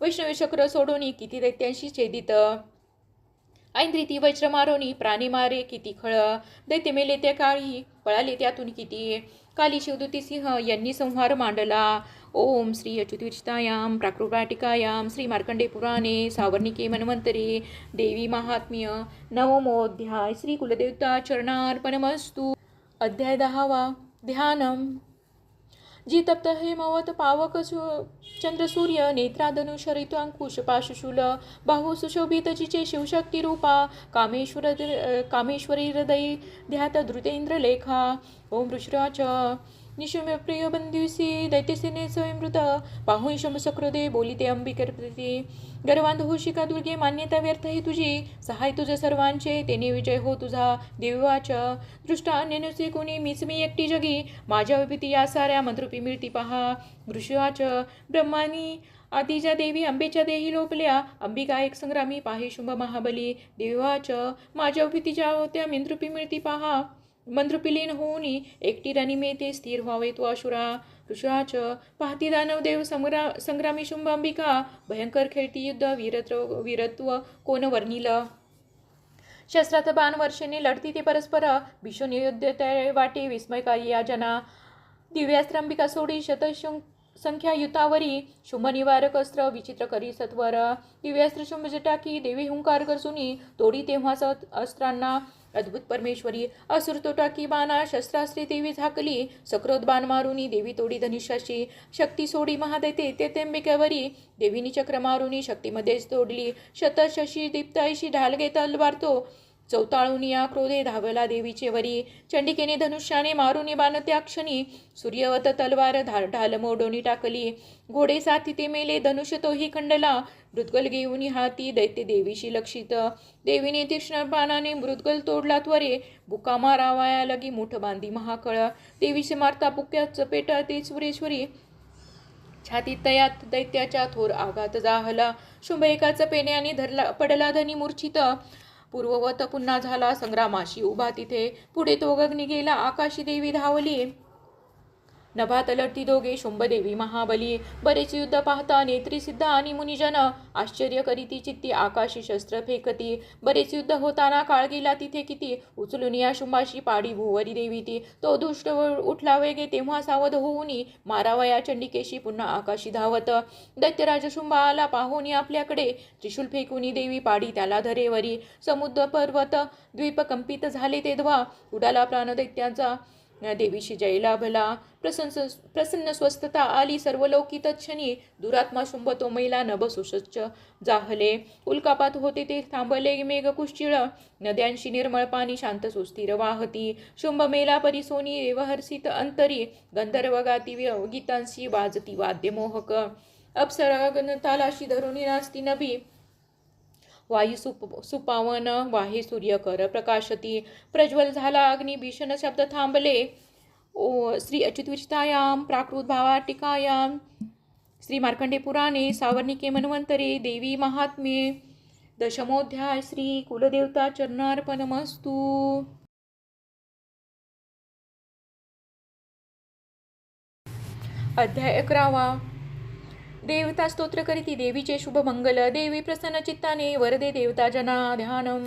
वैष्णवी चक्र सोडोनी किती दैत्यांशी छेदित ऐंद्री ती वज्र मारोनी प्राणी मारे किती खळ दैत्य मेले त्या काळी पळाले त्यातून किती काली शिवदूती सिंह यांनी संहार मांडला. ओम श्री अच्युतविचितायां प्राकृतिकायां श्री मार्कंडे पुराणे सावर्णिके मन्वंतरे देवी महात्म्य नवमोऽध्याय श्री कुलदेवता चरणार्पणमस्तु. अध्याय 10 ध्यानम. जी तप्त हेमवत पावक चंद्र सूर्य नेत्राधनुष ऋतुअंकुश पाशुशूल बाहू सुशोभित जिचे शिवशक्ती रूपा कामेश्वरी हृदय ध्यात धृतेंद्र लेखा. ओम ऋषराच निशुम्य प्रिय बंधुसी दैत्यसेने स्वयंमृत पाहून शंभसक्रोदे बोलिते अंबिकेप्रती गर्वांध होशिका दुर्गे मान्यता व्यर्थ ही तुझी सहाय तुझे सर्वांचे तेने विजय हो तुझा. देववाच दृष्टा अन्य नुसे कोणी मीच मी एकटी जगी माझ्या विभीती या साऱ्या मंत्रुपी मिळती पहा. ऋषिवाच ब्रह्मानी आदिजा देवी अंबेच्या देही लोपल्या अंबिका एक संग्रामी पाहे शुंभ महाबली. देववाच माझ्या विभीतीच्या होत्या मंत्रुपी मिळती पहा मंत्रुपिलीन होऊनी एकटी राणी मेते स्थिर व्हावे तो अशुरा. ऋषाच पाहती दानवदेव संग्रामी शुंभ अंबिका भयंकर खेळती युद्ध वीरत्व कोण वर्णिल. शस्त्रात बाण वर्षेने लढती ते परस्पर भीषण युद्ध वाटे विस्मयकारी या जना दिव्यास्त्रंबिका सोडी संख्या युतावरी शुंभ निवारक अस्त्र विचित्र करी सत्वर दिव्यास्त्र शुंभ जटाकी देवी हुंकार करसुनी तोडी तेव्हा अस्त्रांना अद्भुत परमेश्वरी असुर तो टाकी बाणा शस्त्रास्त्री देवी झाकली सक्रोत बाण मारुनी देवी तोडी धनुष्याशी शक्ती सोडी महादैते ते तेंबिकेवरी देवीनी चक्र मारुनी शक्तीमध्येच तोडली शतशशी दीप्ताईशी ढालगे तलवार तो चौताळून या क्रोधे धावला देवीचे वरी चंडिकेने धनुष्याने मारुनी बाण त्या क्षणी सूर्यवत तलवार ढाल मोडोनी टाकली घोडे साथी ते मेले धनुष्य तोही खंडला मृदगल घेऊन हाती दैत्य देवीशी लक्षित देवीने तीक्ष्ण बाणाने मृदगल तोडला त्वरे बुका मारावाया लगी मुठ बांधी महाकळ देवीचे मारता बुक्यात चपेटा ते सुरेश्वरी छातीत तयात दैत्याच्या थोर आघात जाहला शुंभ एका चपेने धरला पडला धनी मूर्छित पूर्ववत पुन्हा झाला संग्रामाशी उभा तिथे पुढे तो गगनी गेला आकाशी देवी धावली नभात लढती दोघे शुंभदेवी महाबली बरेच युद्ध पाहता नेत्री सिद्ध आणि मुनिजन आश्चर्य करीती चित्ती आकाशी शस्त्र फेकती बरेच युद्ध होताना काळ गेला तिथे किती उचलून या शुंभाशी पाडी भुवरी देवी ती तो दुष्ट उठला वेगे तेव्हा सावध होऊनी मारावया चंडिकेशी पुन्हा आकाशी धावत दैत्यराज शुंभ आला पाहुनी आपल्याकडे त्रिशूल फेकूनी देवी पाडी त्याला धरेवरी समुद्र पर्वत द्वीप कंपित झाले तेव्हा उडाला प्राण दैत्याचा देवीशी जय लाभला प्रसन्न स्वस्थता आली सर्व लौकी तत्क्षणी दुरात्मा शुंभ तो मैला नभ सुसच्च जाहले उल्कापात होते ते थांबले मेघ कुश्चिळ नद्यांशी निर्मळ पाणी शांत सुस्थिर वाहती शुंभ मेला परी सोनी रेवहर्षित अंतरी गंधर्व गाती गीतांशी वाजती वाद्य मोहक अप्सरा तालाशी धरुणी नाचती नभी वायू सुपावन वाहे सूर्य कर प्रकाशती प्रज्वल झाला अग्नी भीषण शब्द थांबले ओ श्री अच्युतविरचितायां प्राकृत भावाटिकायां श्री मार्कंडे पुराणे सावर्णिके मन्वंतरे देवी महात्म्ये दशमोध्याय श्री कुलदेवता चरणार्पणमस्तु। अध्याय 11 देवता स्तोत्र करीती देवीचे शुभ मंगल देवी प्रसन्न चित्ताने वरदे देवता जना ध्यानम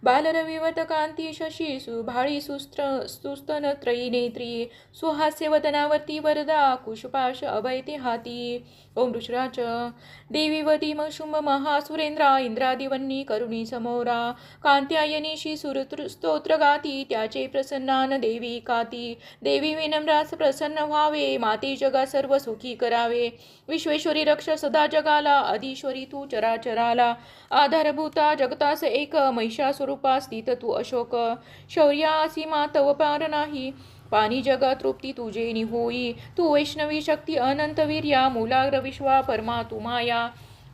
बालरविवत कांती शशी सुभाळी सुस्तन त्रयी नेत्री सुहास्य वदनावती वरदा कुशपाश अभयते हाती ओम ऋषराज देवी म शुंभ महासुरेंद्रा इंद्रादिवन्नी करुणी समोरा कांत्यायनीशी स्तोत्र गाती त्याचे प्रसन्नान देवी काती देवी विनम्रास प्रसन्न व्हावे माते जगा सर्व सुखी करावे विश्वेश्वरी रक्ष सदा जगाला आदिश्वरी तू चराचराला आधारभूता जगतास एक महिषास्वरूपा स्थित तू अशोक शौर्यासी तव पार नाही पाणी जगा तृप्ती तुझे होई तू वैष्णवी शक्ती अनंत वीर्या मूलाग्र विश्वा परमा तू माया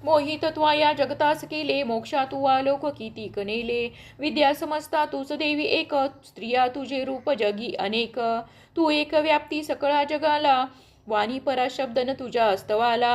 मोहित त्वाया जगतास केले मोक्षा तू आलोक किती कनेले विद्या समजता तूच देवी एक स्त्रिया तुझे रूप जगी अनेक तू एक व्याप्ती सकळा जगाला वाणी परा शब्दन तुझ्या अस्तवाला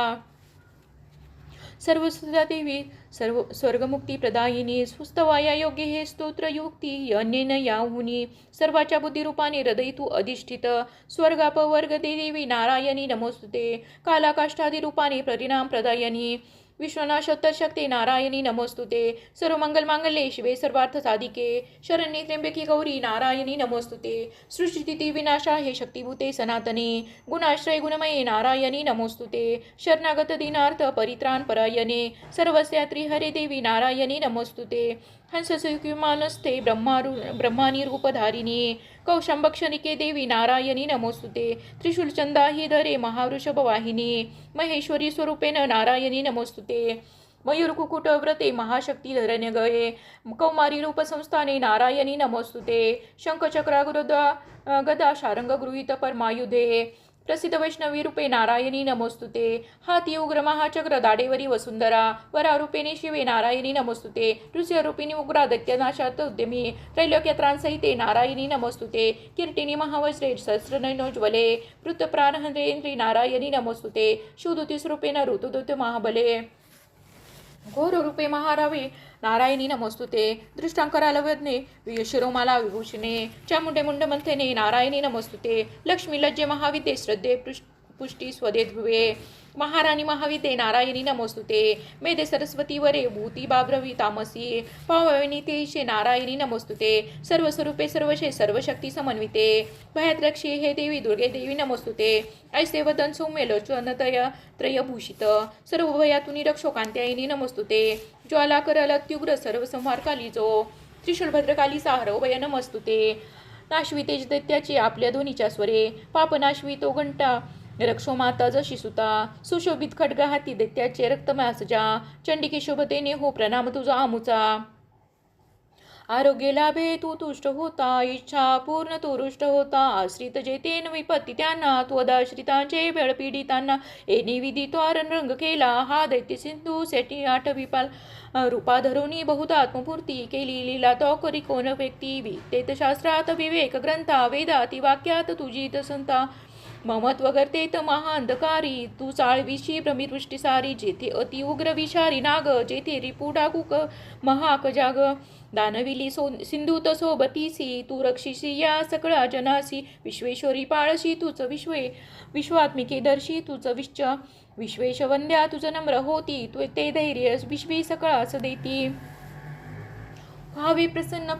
सर्वसुधा देवी सर्व स्वर्गमुक्ती प्रदायिनी सुस्तवाया योग्य हे स्तोत्र युक्ती अन्येन याहुनी सर्वाच्या बुद्धिरूपाने हृदय तू अधिष्ठित स्वर्गापवर्ग देवी नारायणी नमोस्तुते कालाकाष्ठादी रूपाने परिणाम प्रदायिनी विश्वनाशोत्तर शक्ती नारायणी नमोस्तुते सर्व मंगल मांगल्ये शिवे सर्वार्थ साधिके शरण्ये त्र्यंबकी गौरी नारायणी नमोस्तुते सृष्टिस्थिती विनाशा हे शक्तिभूते सनातने गुणाश्रय गुणमये नारायणी नमोस्तुते शरणागत दीनार्थ परित्राण परायणे सर्वस्यात्री हरे देवी नारायणी नमोस्तुते हंससुकुमानस्ते ब्रह्मानी रूपधारिणी कौशंबक्षणिके देवी नारायणी नमोस्तुते त्रिशूलचंदा ही धरे महावृषभ वाहिनी महेश्वरी स्वरूपेण नारायणी नमोस्तुते मयूर कुकुट व्रते महाशक्ती धरण्य गये कौमारी रूप संस्थाने नारायणी नमोस्तुते शंखचक्रा गदा शारंग गृहीत परमायुधे प्रसिद्ध वैष्णवी रूपे नारायणी नमोस्तुते हाती उग्र महाचक्र दाडेवरी वसुंधरा वरारूपेणे शिवे नारायणी नमोस्तुते नृसिंहरूपिणी उग्रा दैत्यनाशात उद्यमी त्रैलोक्यत्रांसहिते नारायणी नमोस्तुते कीर्तिनी महावज्रे सहस्रनयनोज्वले वृत्तप्राणहरेंद्री नारायणी नमोस्तुते शिवदूतीस्वरूपेण ऋतुदूत महाबले घोर रूपे महारावे नारायणी नमोस्तुते दृष्टांकरालवज्ञे शिरोमाला विभूषणे चामुंडे मुंडमंथने नारायणी नमोस्तुते लक्ष्मी लज्जे महाविद्ये श्रद्धे पुष्टी स्वदे ध्रुवे महाराणी महाविद्ये नारायणी नमोस्तुते मेधे सरस्वती वरे भूती बाब्रवी तामसी पावनी तेशे नारायणी नमोस्तुते सर्वस्वरूपे सर्वशे सर्वशक्ती समन्विते भयात्रक्षी हे देवी दुर्गे देवी नमोस्तुते ऐसे वदन सौम्य लोचनतय त्रयभूषित सर्व भयातुनी रक्षो कांत्यायिनी नमोस्तुते ज्वाला करल अत्युग्र सर्व संहार कालीजो त्रिशूल भद्रकाली साहरव भय नमस्तुते नाशवी तेज दैत्याचे आपल्या ध्वनीच्या स्वरे पापनाशवी तो घंटा रक्षो माता जशी सुता सुशोभित खड्गा हाती दैत्याचे रक्तमासजा चंडिके शोभतेने हो प्रणाम तुझा आमुचा आरोग्य लाभे तू तुष्ट होता इच्छा पूर्ण तू रुष्ट होता आश्रित जेतेन विपत्ती त्यांना त्वदाश्रितांचे वेळ पीडितांना एनी विधी त्वारण रंग केला हा दैत्य सिंधू सेटी आठविपाल रूपा धरुणी बहुधा आत्मपूर्ती केली लीला तो करी कोण व्यक्ती वितेतशास्त्रात विवेक ग्रंथा वेदाती वाक्यात तुझी संता ममत्व करतेत महाअंधकारी तू चाळविशी भ्रमिदृष्टी सारी जेथे अति उग्र विषारी नाग जेथे रिपू डाकुक महाक जाग दानविली सिंधूत सोबतीसी तू रक्षिसी या सकळा जनासी विश्वेश्वरी पाळशी तुझ विश्वात्मिके दर्शी तुझ विश्वेश वंद्या तुझ नम्र होती तू ते धैर्य विश्वी सकळास देती भावे प्रसन्न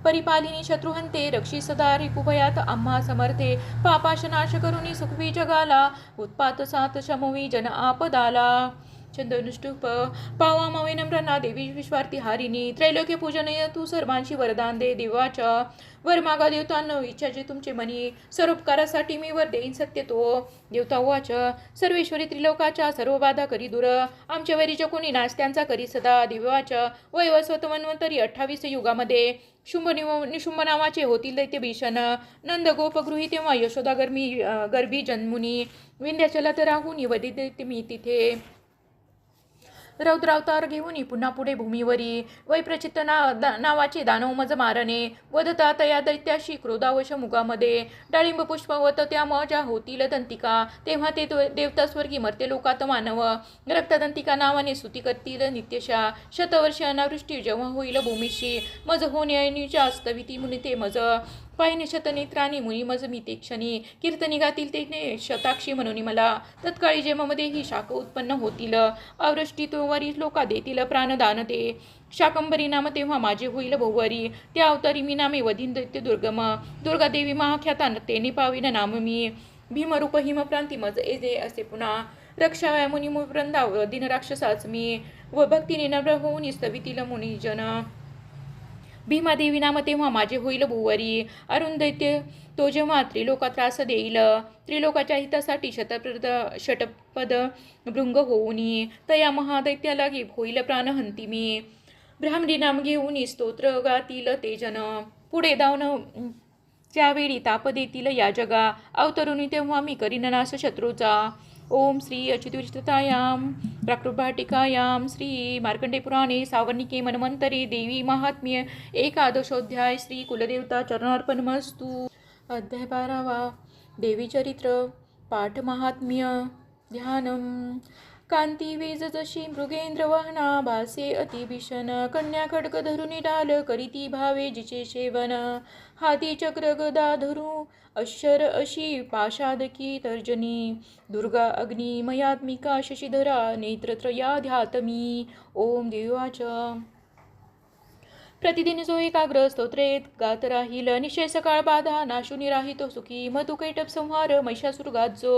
परिपालिनी शत्रुहंते रक्षी सदा रिपुभयात आम्हा समर्थे पापाशनाश करुणी सुखवी जगाला उत्पात सात शमवी जन आपदाला चंदनुष्टुप पावा मवे नम्रना देवी विश्वार्थी हारिणी त्रैलोक्य पूजनय तू सर्वांशी वरदान दे देवाच्या वर मागा देवतांनो इच्छाचे तुमचे मनी सर्वोपकारासाठी मी वर देईन सत्य तो देवता वाच सर्वेश्वरी त्रिलोकाच्या सर्व बाधा करी दूर आमच्या वरीच्या कोणी नास्त्यांचा करी सदा देवाच्या वैवस्वत मन्वंतरी 28 युगामध्ये निशुंभ नावाचे होतील दैत्य भीषण नंद गोपगृही तेव्हा यशोदा गर्भी जन्मुनी विंध्याचलात राहून वधी दैत्य मी तिथे रौद्रावतार घेऊन पुन्हा पुढे भूमीवरी वैप्रचित्त नावाचे दानव मज मारणे वदतात या दैत्याशी क्रोधावश मुगामध्ये डाळिंब पुष्पवत त्या मजा होतील दंतिका तेव्हा ते देवता स्वर्गी मर्त्य लोकात मानव रक्तदंतिका नावाने स्तुती करतील नित्यशा शतवर्ष अनावृष्टी जेव्हा होईल भूमीशी मज होण्याच्या अस्तविती मुनी ते मज पाहिने शतनेत्राने मुनी मज मी ते क्षणी कीर्तनी गातील ते शताक्षी म्हणून मला तत्काळी जेमध्ये ही शाख उत्पन्न होतील अवृष्टी तोवरी लोका देतील प्राणदान ते शाकंबरी नाम तेव्हा माझे होईल बहुवरी त्या अवतारी मी नामे वधीन दैत्य दुर्गा देवी महाख्याता तेने पाविन नाम मी भीमरूप हिमप्रांती मज एजे असे पुन्हा रक्षाव्या मुनी वृंदा दिन राक्षसाच मी व भक्तीने नम्र होऊन स्तवितील मुनिजन भीमादेवी नाम तेव्हा माझे होईल भुवरी अरुण दैत्य तो जेव्हा त्रिलोका त्रास देईल त्रिलोकाच्या हितासाठी शतपद भृंग होऊनी तया महादैत्याला होईल प्राणहंती मी ब्राह्मणी नाम घेऊन स्तोत्र गातील ते जन पुढे धावून त्यावेळी ताप देतील या जगा अवतरुणी तेव्हा मी करीन नाश शत्रूचा ओम श्री अच्युतविष्टतायां प्राकृतभाटिकायां श्री मार्कंडे पुराणे सावर्णिके मनमंतरे देवी महात्म्य एकादशोध्याय श्री कुलदेवता चरणार्पणमस्तु अध्याय 12 देवी चरित्र पाठ महात्म्य ध्यानम कांती वीज जशी मृगेंद्र वाहना भासे अतिभीषण कन्या खड्ग धरुनी डाल करीती भावे जिचे सेवन हाती चक्र गदा धरू अश्चर अशी पाशादकी तर्जनी दुर्गा अग्नी मयात्मिका शशिधरा नेत्रत्रया ध्यातमी ओम देवाच प्रतिदिन जो एकाग्र स्तोत्रेत गात राहील निश्चय सकाळ बाधा नाशुनी राहितो सुखी मधुकैटप संहार महिषासुर गाजो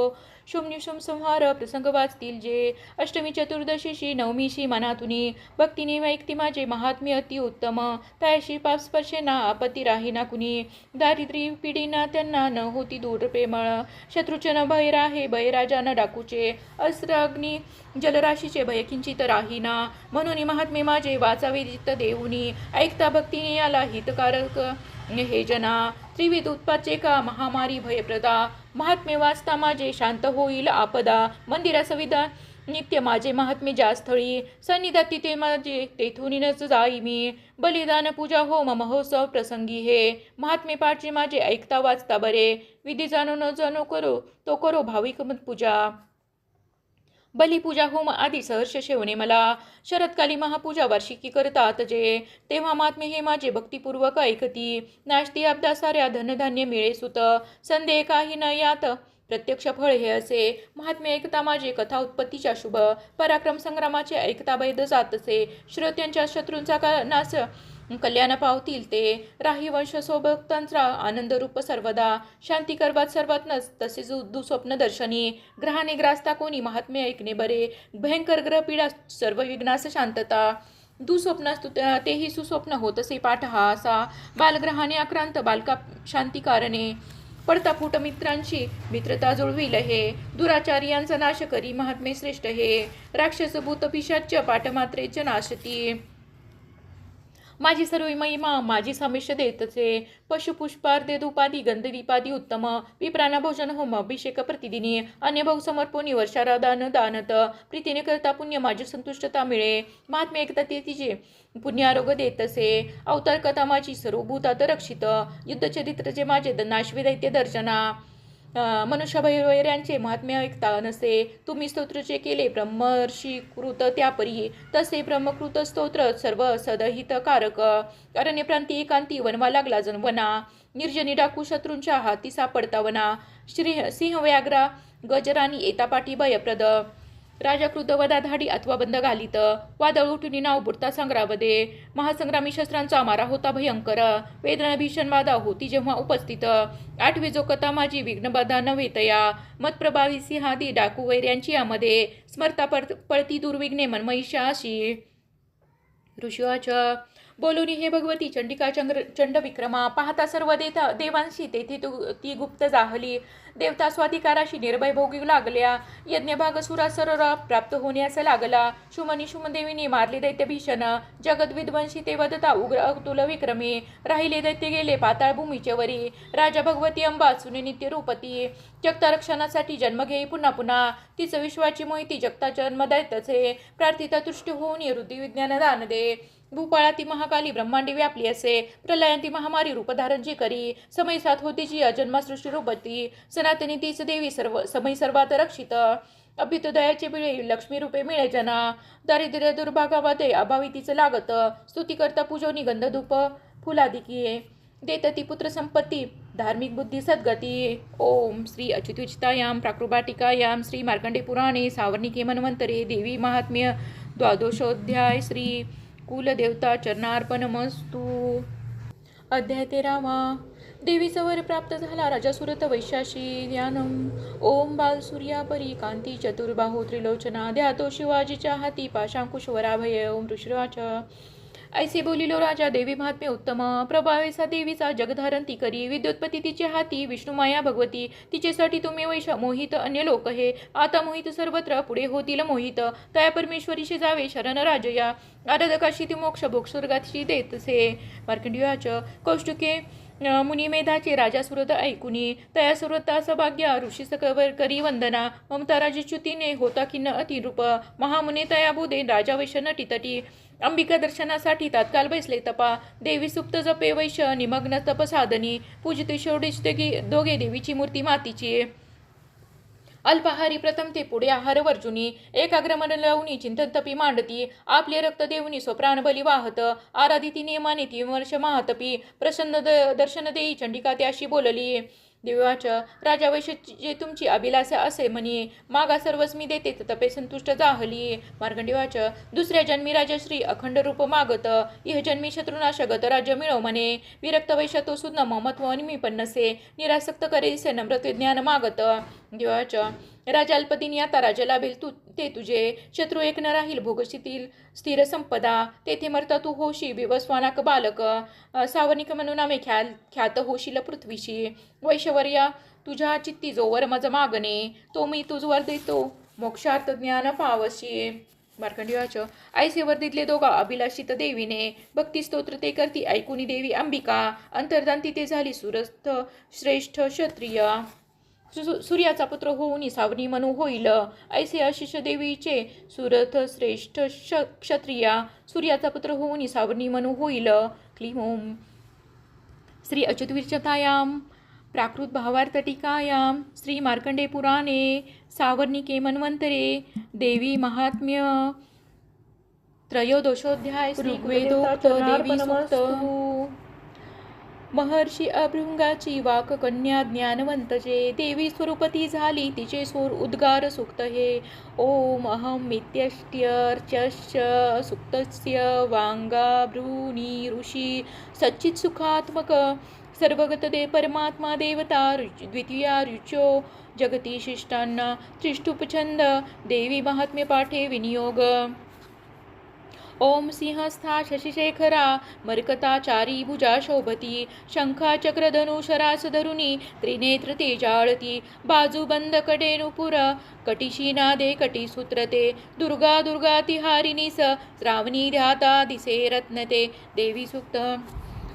शुम संहार प्रसंग वाचतील जे अष्टमी चतुर्दशीशी नवमीशी मनातुनी भक्तीने वैक्ती माझे महात्म्य अति उत्तम त्याशी पापस्पर्शेना आपत्ती राहीना कुणी दारिद्र्य पिढीना त्यांना न होती दूर प्रेमळ शत्रूचे न भय राहे भयराजा न डाकूचे अस्त्र अग्नी जलराशीचे भय किंचित राहीना म्हणून महात्मे माझे वाचावे जित्त देऊनी ऐकता भक्तीने याला हितकारक हे जना त्रिविध उत्पाचे का महामारी भयप्रदा महात्मे वाचता माझे शांत होईल आपदा मंदिरा सविधा नित्य माझे महात्मे ज्या स्थळी सन्निधाती ते माझे तेथूनच जाई मी बलिदान पूजा होम महोत्सव प्रसंगी हे महात्मे पाठचे माझे ऐकता वाचता बरे विधी जाणो न जाणो करो तो करो भाविक मत पूजा बलिपूजा होम आदी सहर्ष शेवणे मला शरदकाली महापूजा वार्षिकी करतात जे तेव्हा महात्मे हे माझे भक्तिपूर्वक ऐकती नाशती अब्दा साऱ्या धनधान्य मिळे सुत संदेह काही न यात प्रत्यक्ष फळ हे असे. महात्म्य ऐकता माझे कथा उत्पत्तीच्या शुभ, पराक्रम संग्रामाचे ऐकता वैद जातसे. श्रोत्यांच्या शत्रूंचा नाश कल्याण पावतील ते. राही वंश सोबतांचा आनंद रूप सर्वदा, शांती करवात सर्वात नस तसेच दुस्वप्न दर्शनी. ग्रहाने ग्रासता कोणी महात्म्य ऐकणे बरे, भयंकर ग्रह पीडा सर्व विघ्नास शांतता. दुस्वप्न तेही सुस्वप्न होत असे पाठ हा असा, बालग्रहाने आक्रांत बालका शांती कारणे. पडता फूट मित्रांशी मित्रता जुळविल हे, दुराचार्यांचा नाश करी महात्मे श्रेष्ठ हे. राक्षस भूत पिशाच पाठ मात्रेच नाशती, माझी सर्व महिमा माझी समिष्य देतचे. पशुपुष्पार्दे धूपादी गंधदीपादी उत्तम, विप्राना भोजन होम अभिषेक प्रतिदिनी. अन्य भाऊ समर्पणी वर्षाराधान दानत, प्रीतीने करता पुण्य माझी संतुष्टता मिळे. महात्मे ऐकता ते तिचे पुण्य आरोग्य देतसे. अवतार कथा माझी सर्व भूतात रक्षित, युद्धचरित्रचे माझे नाशवी दैत्य दर्शना. मनुष्य वैर्यांचे महात्म्य ऐकता नसे, तुम्ही स्तोत्रचे केले ब्रह्मर्षी कृत त्यापरी. तसे ब्रह्मकृत स्तोत्र सर्व सदहितकारक. अरण्य प्रांती एकांती वनवा लागला जनवना, निर्जनी डाकू शत्रूंच्या हाती सापडता वना. सिंह व्याघ्रा गजरानी येता पाठी भयप्रद, राजा क्रुद्ध वदाधाडी अथवा बंद घालित. वादळ उठून नाव बुडता संग्रामध्ये, महासंग्रामी शस्त्रांचा मारा होता भयंकर. वेदना भीषण बाधा होती जेव्हा उपस्थित, आठवी जो कथा माझी विघ्नबाधा नव्हे तया. मतप्रभावी सिंहादी डाकू वैर्यांची यामध्ये, स्मरता पळती दुर्विघ्ने मनमहिषा अशी. ऋषिवाच, बोलुनी हे भगवती चंडिका चंड विक्रमा. पाहता सर्व देवांशी तेथे ती गुप्त जाहली. देवता स्वाधिकाराशी निर्भय भोगी लागल्या, यज्ञभाग सुरासरा प्राप्त होण्यास लागला. शुमनी शुमदेवीने मारले दैत्य भीषण, जगद्विध्वंसी ते वदता उग्र अतुल विक्रमी. राहिले दैत्य गेले पाताळ भूमीचे वरी, राजा भगवती अंबा सुने नित्य रूपती. जगता रक्षणासाठी जन्म घेई पुन्हा पुन्हा, तीच विश्वाची मोहिती जगता जन्म दैतचे. प्रार्थिता तुष्ट होऊन हृदय विज्ञान दान दे. भूपाळाती महाकाली ब्रह्मांडी व्यापली असे, प्रलयांती महामारी रूपधारण जी करी. समय साथ होती जी अजन्मा सृष्टी रूपती, सनातनी तीच देवी सर्व समय सर्वात रक्षित. अभित दयाचे बिळे लक्ष्मी रूपे मिळे जना, दारिद्र्य दुर्भागामध्ये अभावी तिचं लागत. स्तुती करता पूजोनी गंध धूप फुलादिकी, देत ती पुत्र संपत्ती धार्मिक बुद्धी सद्गती. ओम श्री अच्युतविचितायां प्राकृबाटिकायां श्री मार्कंडे पुराणे सावर्णिके मन्वंतरे देवी महात्म्य द्वादशोध्याय. श्री कुलदेवता चरणार्पणमस्तु. अध्याय 13. देवीचा वर प्राप्त झाला राजा सुरत वैशाशी ध्यानम. ओम बाल सूर्यापरी कांती चतुर्बाहू त्रिलोचना, ध्यातो शिवाजीच्या हाती पाशांकुशवराभय. ओम ऋषिराज, ऐसे बोलिलो राजा देवी महात्म्य उत्तम. प्रभावेसा देवीचा जगधारण ती करी, विद्योत्पत्ती तिचे हाती विष्णुमाया भगवती. तिचेसाठी तुम्ही वैश मोहित अन्य लोक हे, आता मोहित सर्वत्र पुढे होतील मोहित. तया परमेश्वरीशी जावे शरण राजया, आराधकाशी ती मोक्ष भोगस्वर्गाशी देतसे. मार्कंडेयाच, कौष्टुके मुनी मेधाचे राजा सुरत ऐकुनी, तया सुरतास भाग्य ऋषी सकवर करी वंदना. ममता राजच्युतीने होता खिन्न अतिरूप, महामुने तया बुधे राजा वैश नटीतटी. अंबिका दर्शनासाठी तात्काळ बैसले तपा, देवी सुप्त जपे वैश निमग्न तपसाधनी. पूजिते षोडश दोघे देवीची मूर्ती मातीची. अल्पाहारी प्रथम ते पुढे आहार वर्जुनी, एकाग्र मन लावणी चिंतन तपी मांडती. आपले रक्त देऊनी स्वप्राण बली वाहत, आराधिती नियमाने 3 वर्ष महातपी. प्रसन्न दर्शन देई चंडिका त्याशी बोलली. देवाच, राजा वैश्य जे तुमची अभिलाषा असे म्हणे, मागा सर्वच मी देते तपे संतुष्ट जाहली. मार्कंडेयाच, दुसऱ्या जन्मी राजश्री अखंड रूप मागत, इह जन्मी शत्रुनाशगत राज्य मिळव म्हणे. विरक्त वैश्य तो सुद्धा ममत्व निमीपन्नसे, निरासक्त करेसे नम्रते ज्ञान मागत. देवाच, राजा अल्पदिनी आता राजा लाभेल ते तुझे, शत्रू एक न राहील भोगशीतील स्थिर संपदा. तेथे मरता तू होशी विवस्वानाक बालक, सावनिक म्हणून आम्ही ख्यात होशील पृथ्वीशी. वैश्यवर्या तुझ्या चित्ती जोवर मज मागणे, तो मी तुझवर देतो मोक्षार्थ ज्ञान पावशी. मार्कंडेयाच, ऐसे वर्दितले दोघा अभिलाषित देवीने, भक्ती स्तोत्र ते करती ऐकुनी देवी अंबिका. अंतर्धान तिथे झाली सुरस्थ श्रेष्ठ क्षत्रिय, सूर्याचा पुत्र होऊन सावनी मनू होईल. ऐसे आशिष देवीचे सुरथ श्रेष्ठ क्षत्रिया, सूर्याचा पुत्र होऊन सावनी मनू होईल. क्लीम ओम. श्री अच्युतविरचतायां प्राकृत भावार्थ टीकायां श्री मार्कंडे पुराणे सावर्णिके मन्वंतरे देवी महात्म्य त्रयोदशोध्याय. श्री ऋग्वेदोक्त देवी सूक्त. महर्षी अभृंगाची वाक कन्या ज्ञानवंतचे देवी स्वरूपती झाली तिचे सूर उद्गार सुक्त हे ओम अहम मित्यष्ट्यर्चश्च सुक्तस्य वांगाभ्रूनी ऋषी सच्चित सुखात्मक सर्वगत दे परमात्मा देवता द्वितीया ऋचो जगती शिष्टांना त्रिष्टुपछंद देवी महात्म्य पाठे विनियोग ओम सिंहस्था शशिशेखरा मरकताचारी भुजा शोभती शंखा चक्रधनुशरास धरुनी त्रिनेत्र तेजाळती बाजूबंद कडे नुपुर कटिशी नादे कटिसूत्रते दुर्गा दुर्गा तिहारिणीस श्रावणी ध्याता दिसे रत्नते देवी सुक्त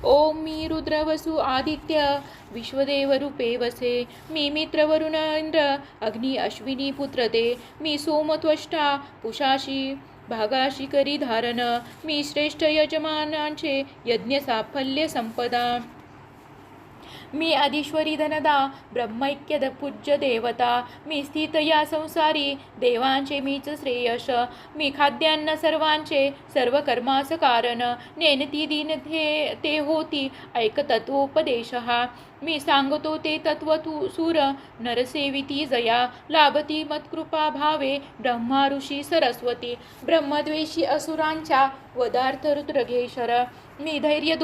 ओम मी रुद्रवसु आदित्य विश्वदेव रूपे वसे मी मित्र वरुण इंद्र अग्नी अश्विनी पुत्रते मी सोमत्वष्टा पुषाशी भागाशी करी धारण मी श्रेष्ठ यजमानांचे यज्ञ साफल्य संपदा मी आदिश्वरी धनदा ब्रह्मैक्य पूज्य देवता मी स्थित या संसारी देवांचे मीच श्रेयश मी खाद्यान्न सर्वांचे सर्व कर्मास कारण नेनती दीन ते होती ऐक तत्वोपदेश हा मी सांगतो ते तत्व तू सूर नरसेविती जया लाभती मत्कृपा भावे ब्रह्मा ऋषी सरस्वती ब्रह्मद्वेषी असुरांच्या वदार्थ रुद्रघेशर मी धैर्य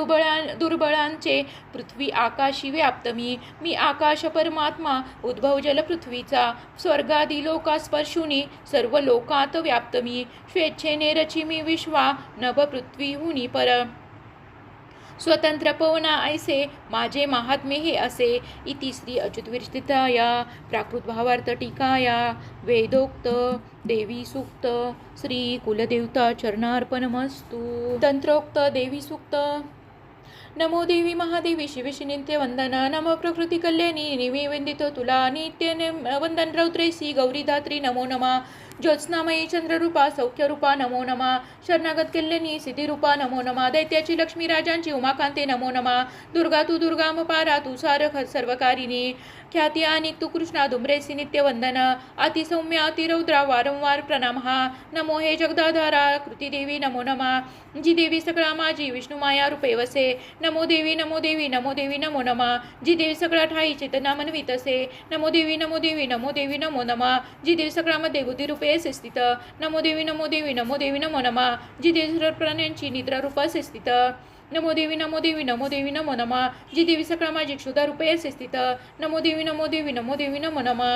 दुर्बळांचे पृथ्वी आकाशी व्याप्त मी आकाश परमात्मा उद्भव जल पृथ्वीचा स्वर्गादी लोकास्पर्शुनी सर्व लोकात व्याप्त मी स्वेच्छेने रची मी विश्वा नभ पृथ्वीहुनी पर स्वतंत्र पवना ऐसे माझे महात्मे हे असे इति श्री अच्युतविरचिताया प्राकृत भावार्थ टीकाया वेदोक्त देवी सूक्त श्री कुलदेवता चरणार्पणमस्तु तंत्रोक्त देवी सूक्त नमो देवी महादेवी शिवेशी नित्य वंदन नमो प्रकृती कल्याणी निवेदित तुला नित्य वंदन रौद्रेसी गौरीधात्री नमो नमा ज्योत्स्नामयी चंद्ररूपा सौख्यरूपा नमो नमा शरणागत कल्याणी सिद्धिरूपा नमो नमा दैत्याची लक्ष्मी राजांची उमाकांते नमो नमा दुर्गा तू दुर्गाम पारा तू सारख सर्वकारिणी ख्याती आणि तू कृष्णा धुम्रेसी नित्य वंदन अतिसौम्य अतिरौद्रा वारंवार प्रणाम हा नमो हे जगदाधारा कृती देवी नमो नमा जी देवी सगळा माझी विष्णुमाया रूपे वसे नमो देवी नमो देवी नमो देवी नमो नमा जी देवी सगळा ठाई चेतना मनवित असे नमो देवी नमो देवी नमो देवी नमो नमा जी देवी सगळामध्ये बुद्धी रूपे असे स्थित नमो देवी नमो देवी नमो देवी नमो नमा जी देवी सर्व प्राण्यांची निद्रा रूप असे स्थित नमो देवी नमो देवी नमो देवी नमो नमा जी देवी सगळा माझी क्षुधा रूपे असे स्थित नमो देवी नमो देवी नमो देवी नमो नमा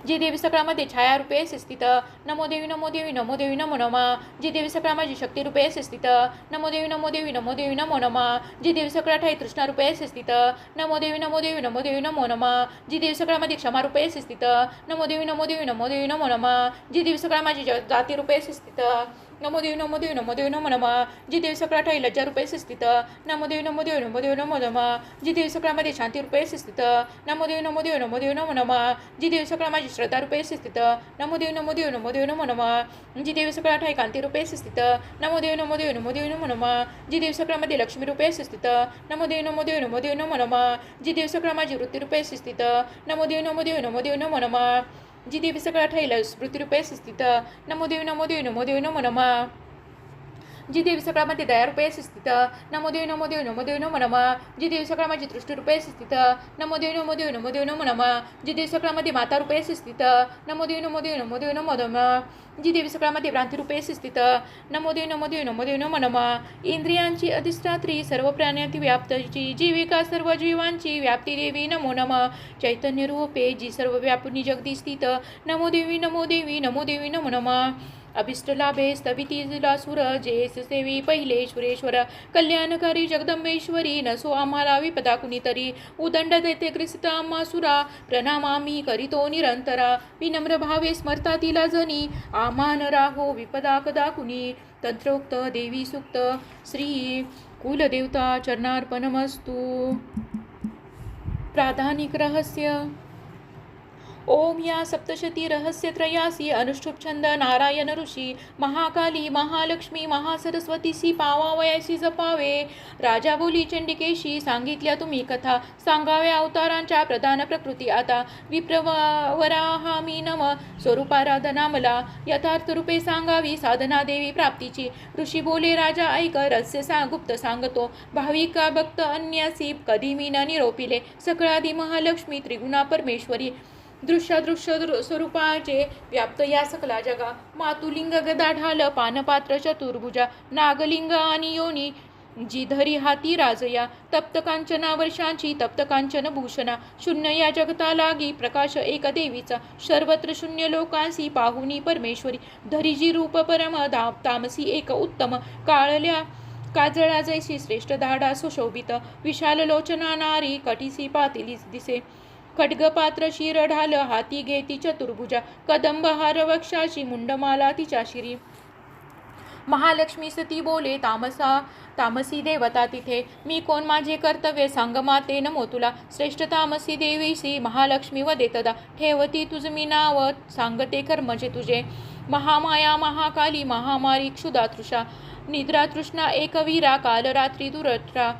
जी देवी सगळामध्ये छाया रूपे स्थित नमो देवी नमो देवी नमो देवी नमो नमा जी देवी सगळा माझी शक्ती रूपे स्थित नमो देवी नमो देवी नमो देवी नमो नमा जी देवी सगळा ठाई तृष्णा रूपे स्थित नमो देवी नमो देवी नमो देवी नमो नमा जी देवी सगळामध्ये क्षमा रूपे स्थित नमो देवी नमो देवी नमो देवी नमो नमा जी देवी सगळा माझी जाती रूपे स्थित नमो देवी नमो देवी नमो देवी नमो नमा जी देवी सगळा ठाई लज्जा रूपे स्थित नमो देवी नमो देवी नमो देवी नमो नमा जी देवी सगळामध्ये शांती रूपे स्थित नमो देवी नमो देवी नमो देवी नमो नमा जी देवी सगळा माझी श्रद्धा रूपे स्थित नमो देवी नमो देवी नमो देवी नमो नमा जी देवी सगळा ठाई कांती रूपे स्थित नमो देवी नमो देवी नमो देवी नमो नमा जी देवी सगळामध्ये लक्ष्मी रूपे स्थित नमो देवी नमो देवी नमो देवी नमो नमा जी देवी सगळा माझी वृत्ती रूपे स्थित नमो देवी नमो देवी नमो देवी नमो नमा जी देवी सगळा ठाई स्मृती रूपे स्थित नमो देवी नमो देवी नमो देवी नमो नमा जी देवी सगळामध्ये दया रूपे स्थित नमो देवी नमो देवी नमो देवी नमो नमा जी देवी सगळामध्ये दृष्टी रूपे स्थित नमो देवी नमो देवी नमो देवी नमो नमा जी देवी सगळामध्ये माता रूपे स्थित नमो देवी नमो देवी नमो देवी नमो नमा जी देवी सगळामध्ये भ्रांती रूपे स्थित नमो देवी नमो देवी नमो देवी नमो नमा इंद्रियांची अधिष्ठात्री सर्व प्राण्याती व्याप्तची जीविका सर्व जीवांची व्याप्ती देवी नमो नमा चैतन्य रूपे जी सर्व व्यापुनी जगदी स्थित नमो देवी नमो देवी नमो देवी नमो नमा अभिष्ट लाभे स्तवितीला सुर जेस सेवी पहिले सुरेश्वर कल्याणकारी जगदंबेश्वरी नसो आम्हाला विपदा कुणीतरी उदंड देते ग्रसित आम्हा सुरा प्रणामामी करीतो निरंतरा विनम्र भावे स्मरता तिला जनी आमान राहो विपदा कदा कुणी तंत्रोक्त देवी सुक्त श्री कुलदेवता चरणार्पणमस्तु प्राधानिक रहस्य ओम या सप्तशती रहस्यत्रयासी अनुष्ठुप छंद नारायण ऋषी महाकाली महालक्ष्मी महासरस्वतीसी पावावयासी जपावे. राजा बोली चंडिकेशी सांगितल्या तुम्ही कथा सांगाव्या अवतारांच्या प्रधान प्रकृती आता विप्रवराहामी नम स्वरूपाराधना मला यथार्थ रूपे सांगावी साधना देवी प्राप्तीची. ऋषी बोले राजा ऐक रहस्य गुप्त सांगतो भाविका भक्त अन्यासी कधी मी न निरोपिले सकळादी महालक्ष्मी त्रिगुणा परमेश्वरी दृश्य स्वरूपाचे व्याप्त या सकला जगा. मातुलिंग गदा ढाल पानपात्र चतुर्भुजा नागलिंग आणि योनी जी धरी हाती राजया तप्त कांचना वर्षांची तप्त कांचन भूषणा शून्य या जगता लागी प्रकाश एक देवीचा सर्वत्र शून्य लोकांसी पाहुनी परमेश्वरी धरी जी रूप परम तामसी एक उत्तम काळल्या काजळा जैसी श्रेष्ठ धाडा सुशोभित विशाल लोचना नारी कटीसी पातिली दिसे खड्गपात्र शिर ढाल हाती घेती चतुर्भुजा कदंब हार वक्षाची मुंडमाला तिच्या शिरी. महालक्ष्मी सती बोले तामसी देवता तिथे मी कोण माझे कर्तव्य सांग माते नमो तुला. श्रेष्ठ तामसी देवीसी महालक्ष्मी व देतदा ठेवती तुझ मी नाव सांगते कर्मजे तुझे. महामाया महाकाली महामारी क्षुदा तृषा निद्रा तृष्णा एकवीरा कालरात्री दुरत्रा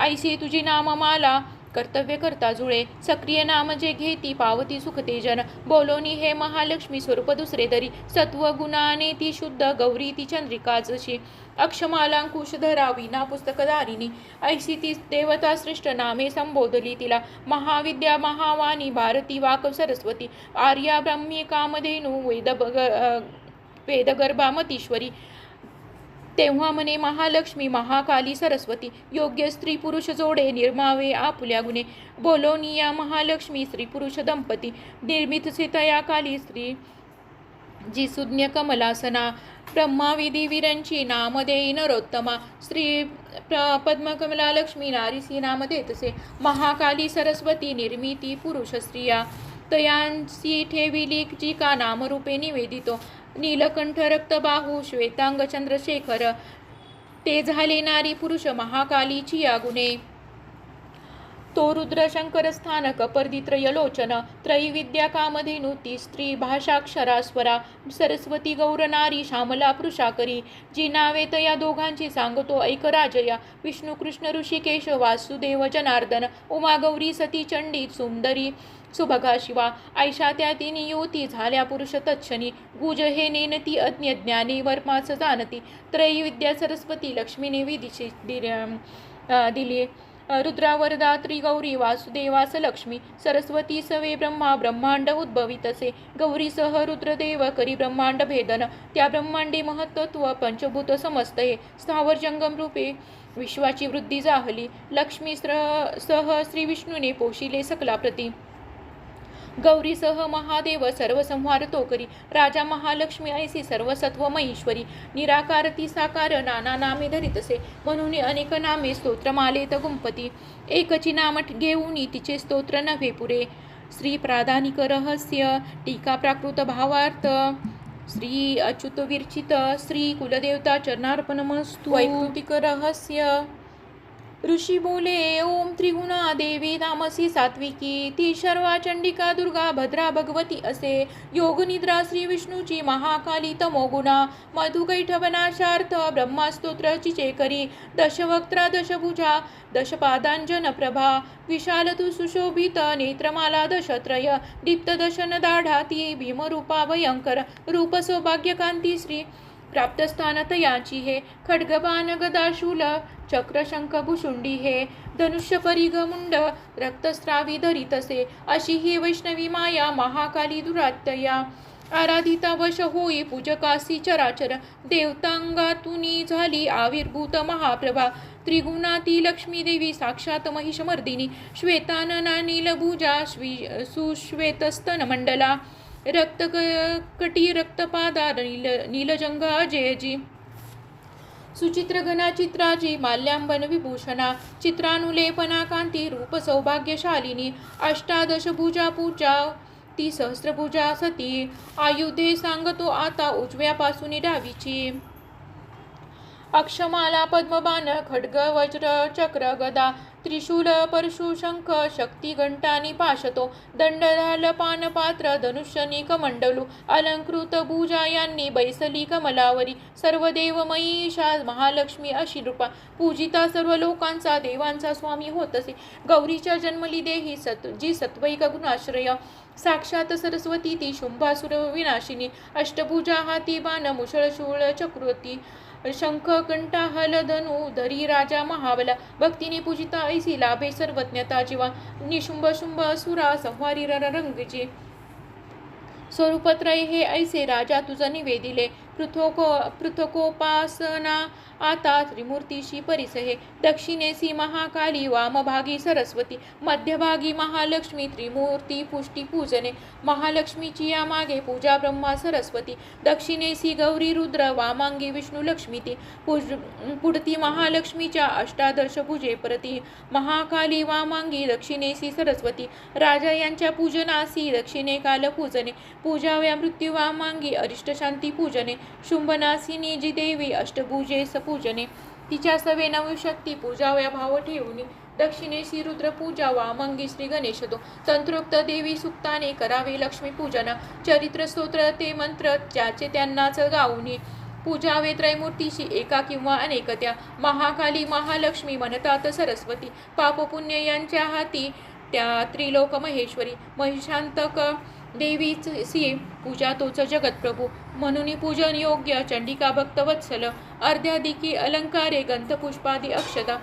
ऐसी तुझी नाममाला कर्तव्य करता जुळे सक्रिय नाम जे घेती पावती सुखतेजन बोलोनी हे महालक्ष्मी स्वरूप दुसरे दरी सत्व गुणाने ती शुद्ध गौरी ती चंद्रिका जशी अक्षमालांकुश धरा विना पुस्तकधारिणी ऐशी ती देवता श्रेष्ठ नामे संबोधली तिला महाविद्या महावाणी भारती वाक सरस्वती आर्या ब्रह्मी कामधेनु वेदगर्भामतीश्वरी. तेव्हा म्हणे महालक्ष्मी महाकाली सरस्वती योग्य स्त्री पुरुष जोडे निर्मावे आपुल्या गुणे बोलोनिया महालक्ष्मी स्त्री पुरुष दंपती निर्मित तया काली स्त्री जी सुज्ञ कमलासना ब्रह्माविधी वीरांची नामदेई नरोत्तमा श्री पद्मकमला लक्ष्मी नारीसी नाम देतसे महाकाली सरस्वती निर्मिती पुरुष स्त्रिया तयांसी ठेविली जी का नामरूपे निवेदितो नीलकंठ रक्तबाहू श्वेतांग चंद्रशेखर ते झाले नारी पुरुष महाकालीची या गुणे. तो रुद्र शंकर स्थानक पर्दित्रयलोचन त्रैविद्या कामधेनु ती स्त्री भाषाक्षरास्वरा सरस्वती गौर नारी श्यामला पुरुषाकरी जी नावे या दोघांची सांगतो ऐक राजया विष्णू कृष्ण ऋषिकेश वासुदेव जनार्दन उमा गौरी सती चंडी सुंदरी सुभगा शिवा ऐशा त्या तिनी युती झाल्या पुरुष तत्क्षणी गुज हे नेनती अज्ञ ज्ञानी वर्माच जाणती त्रैविद्या सरस्वती लक्ष्मीने विधीची दिली रुद्रा वरदा त्रिगौरी वासुदेवास लक्ष्मी सरस्वती सवे ब्रह्मा ब्रह्मांड उद्भवितसे गौरीसह रुद्रदेव करी ब्रह्मांड भेदन त्या ब्रह्मांडी महत्त्व पंचभूत समजते स्थावर जंगम रूपे विश्वाची वृद्धी जाहली लक्ष्मी सह श्री विष्णूने पोशिले सकला प्रती गौरीसह महादेव सर्व संहार तो करी राजा महालक्ष्मी ऐसी सर्वसत्व महेश्वरी निराकार ती साकार नाना नामे धरितसे म्हणून अनेक नामे स्तोत्रमालेत गुंपती एकची नाम घेऊन तिचे स्तोत्र नव्हे पुरे. श्री प्राधानिक रहस्य टीका प्राकृत भावार्थ श्री अच्युत विरचित श्री कुलदेवता चरणार्पणमस्तु. वैकृतिक रहस्य ऋषी बोले ओम त्रिगुणा देवी तामसी सात्विकी ती शर्वा चंडिका दुर्गा भद्रा भगवती असे योग निद्रा श्री विष्णूची महाकाली तमोगुणा मधुकैठवनाशार्थ ब्रह्मास्तोत्र चिचेकरी दशवक्त्रा दशभुजा दशपादांजन प्रभा विशाल तु सुशोभित नेत्रमाला दशत्रय दीप्त दशन दाढा ती भीमरूपा भयंकर रूप सौभाग्यकांती श्री प्राप्तस्थान तयाची हे खड्गबाण गदाशूल चक्र शंख भुषुंडी हे धनुष्य परिघ मुंड रक्तस्रावी धरितसे अशी ही वैष्णवी माया महाकाली दुरात्यया आराधिता वश होई पूजकासी चराचर देवतांगातुनी झाली आविर्भूत महाप्रभा त्रिगुणाती लक्ष्मी देवी साक्षात महिषमर्दिनी श्वेतानना नीलभुजा सुश्वेतस्तन मंडला रक्तकटी रक्तपादा नीलजंग अजयजी सुचित्र घना चित्राची माल्यांबन विभूषणा चित्रानुलेपना कांती रूप सौभाग्यशालिनी अष्टादश भुजा पूजा ती सहस्रभुजा सती आयुधे सांगतो आता उजव्यापासून डावीची अक्षमाला पद्मबाण खड्ग वज्र चक्र गदा त्रिशूल परशु शंख शक्ती घंटानी पाशतो दंडधाल पानपात्र धनुष्यनी कमंडलू अलंकृत भुजा यांनी बैसली कमलावरी सर्व देवमयी ईशा महालक्ष्मी अशी रूपा पूजिता सर्व लोकांचा देवांचा स्वामी होतसे गौरीच्या जन्मली देही जी सत्वैक गुणाश्रय साक्षात सरस्वती ती शुंभासुर विनाशिनी अष्टभुजा हाती बाण मुसळशूळ चक्रवर्ती शंख कंठा हलधनु धरी राजा महाबला भक्तीने पूजिता ऐसी लाभे सर्वज्ञता जीवा निशुंभ शुंभ असुरा संहारी रंगचे स्वरूपत्रय हे ऐसे राजा तुझ निवेदिले पृथकोपासना आता त्रिमूर्तीशी परिसहे दक्षिणेसी महाकाली वामभागी सरस्वती मध्यभागी महालक्ष्मी त्रिमूर्ती पुष्टी पूजने महालक्ष्मीची या मागे पूजा ब्रह्मा सरस्वती दक्षिणेसी गौरी रुद्र वामांगी विष्णू लक्ष्मी ती पुढती महालक्ष्मीच्या अष्टादश पूजे प्रती महाकाली वामांगी दक्षिणेसी सरस्वती राजा यांच्या पूजनासी दक्षिणे काल पूजने पूजाव्या मृत्यू वामांगी अरिष्ट शांती पूजने शुंभनासिनी जी देवी अष्टभुजे सपूजने तिच्या सवे नवशक्ती पूजाव्या भाव ठेवून दक्षिणेशी रुद्र पूजा वामंगी श्री गणेश तो तंत्रोक्त देवी सुक्ताने करावे लक्ष्मी पूजन चरित्र स्तोत्र ते मंत्र ज्याचे त्यांनाच गाऊनी पूजावे त्रैमूर्तीशी एका किंवा अनेक त्या महाकाली महालक्ष्मी म्हणतात सरस्वती पाप पुण्य यांच्या हाती त्या त्रिलोक महेश्वरी महिषांतक देवीची पूजा तोच जगतप्रभू म्हणून पूजन योग्य चंडिका भक्त वत्सल अर्ध्याधिकी अलंकारे गंधपुष्पादी अक्षता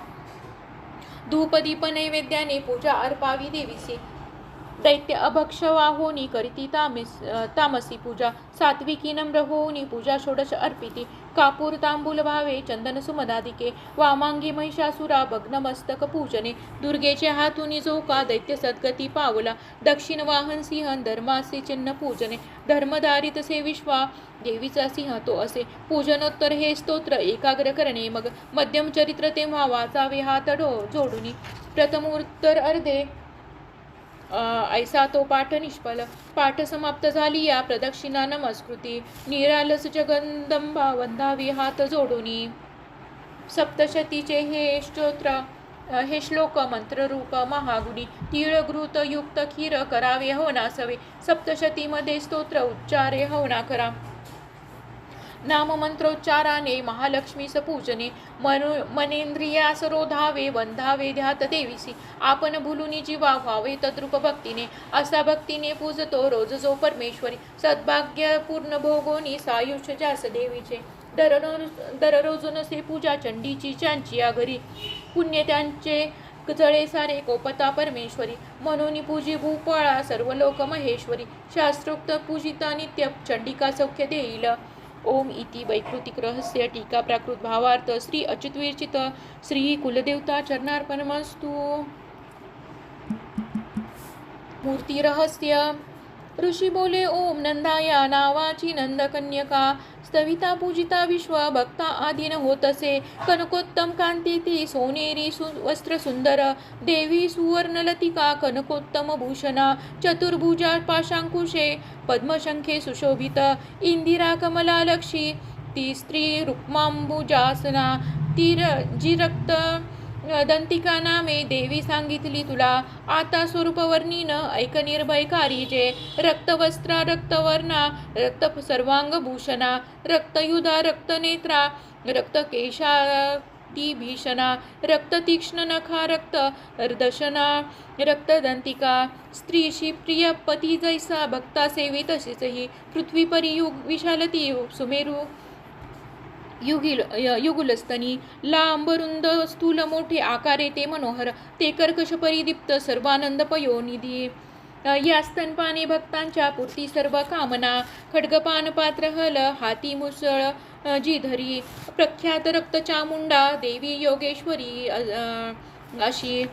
धूपदीप नैवेद्याने पूजा अर्पावी देवीसी दैत्य अभक्ष वाहोनी करीती तामसी पूजा सात्विकी नम्र होऊनी पूजा षोडश अर्पिती कापूर तांबूल भावे चंदन सुमदादिके वामांगी महिषासुरा भग्नमस्तक पूजने दुर्गेचे हातुनी जोका दैत्य सद्गती पावला दक्षिण वाहन सिंह धर्मासी चिन्ह पूजने धर्मधारित से विश्वा देवीचा सिंह तो असे पूजनोत्तर हे स्तोत्र एकाग्र करणे मग मध्यम चरित्र तेव्हा वाचावे हात जोडुनी प्रथमोत्तर अर्धे ऐसा तो पाठ निष्फल पाठ समाप्त झाली या प्रदक्षिणा नमस्कृती निरालस जगदंबा वंदावी हात जोडुनी सप्तशतीचे हे श्लोक मंत्ररूप महागुणी तीळघृत युक्त खीर करावे हवनासवे सप्तशतीमध्ये स्तोत्र उच्चारे हवना करा नाममंत्रोच्चाराने महालक्ष्मीस पूजने मनेंद्रियास रोधावे वंधावे ध्यात देवीसी आपण भुलुनी जीवा व्हावे तद्रूप भक्तीने असा भक्तीने पूजतो रोज जो परमेश्वरी सद्भाग्य पूर्ण भोगोनी सायुष्य जास देवीचे दररोज नसे पूजा चंडीची चांची या घरी पुण्य त्यांचे जळे सारे कोपता परमेश्वरी म्हणून पूजी भूपाळा सर्व लोक महेश्वरी शास्त्रोक्त पूजिता नित्य चंडिका सौख्य देईल ओम इति वैकृतिक रहस्य टीका प्राकृत भावार्थ श्री अच्युत विरचित श्री कुलदेवता चरणार्पणमस्तु मूर्ती रहस्य ऋषी बोले ओम नंदाया नावाची नंदकन्यका स्तविता पूजिता विश्व भक्ता आधीन होतसे कनकोत्तम कांती ती सोनेरी वस्त्र सुंदर देवी सुवर्णलतिका कनकोत्तम भूषणा चतुर्भुजा पाशांकुशे पद्मशंखे सुशोभित इंदिरा कमला लक्षी ती स्त्री रुक्मांबुजासना ती जी रक्त दंतिका नामे देवी सांगितली तुला आता स्वरूप वर्णीन ऐक निर्भयकारी जे रक्तवस्त्रा रक्तवर्णा रक्त सर्वांग भूषणा रक्तयुधा रक्तनेत्रा रक्तकेशा ती भीषणा रक्त तीक्ष्ण नखा रक्त दशना रक्तदंतिका स्त्रीशी प्रिय पती जैसा भक्ता सेवी तशीच ही पृथ्वी परियुग विशालती सुमेरू युगुलस्तनी लांबरुंद स्थूल मोठे आकारे ते मनोहर ते कर्कश परिदीप्त सर्वानंद पयोनिधी या स्तनपाने भक्तांच्या पूर्ती सर्व कामना खड्गपान पात्र हल हाती मुसळ जी धरी प्रख्यात रक्त चामुंडा देवी योगेश्वरी अशी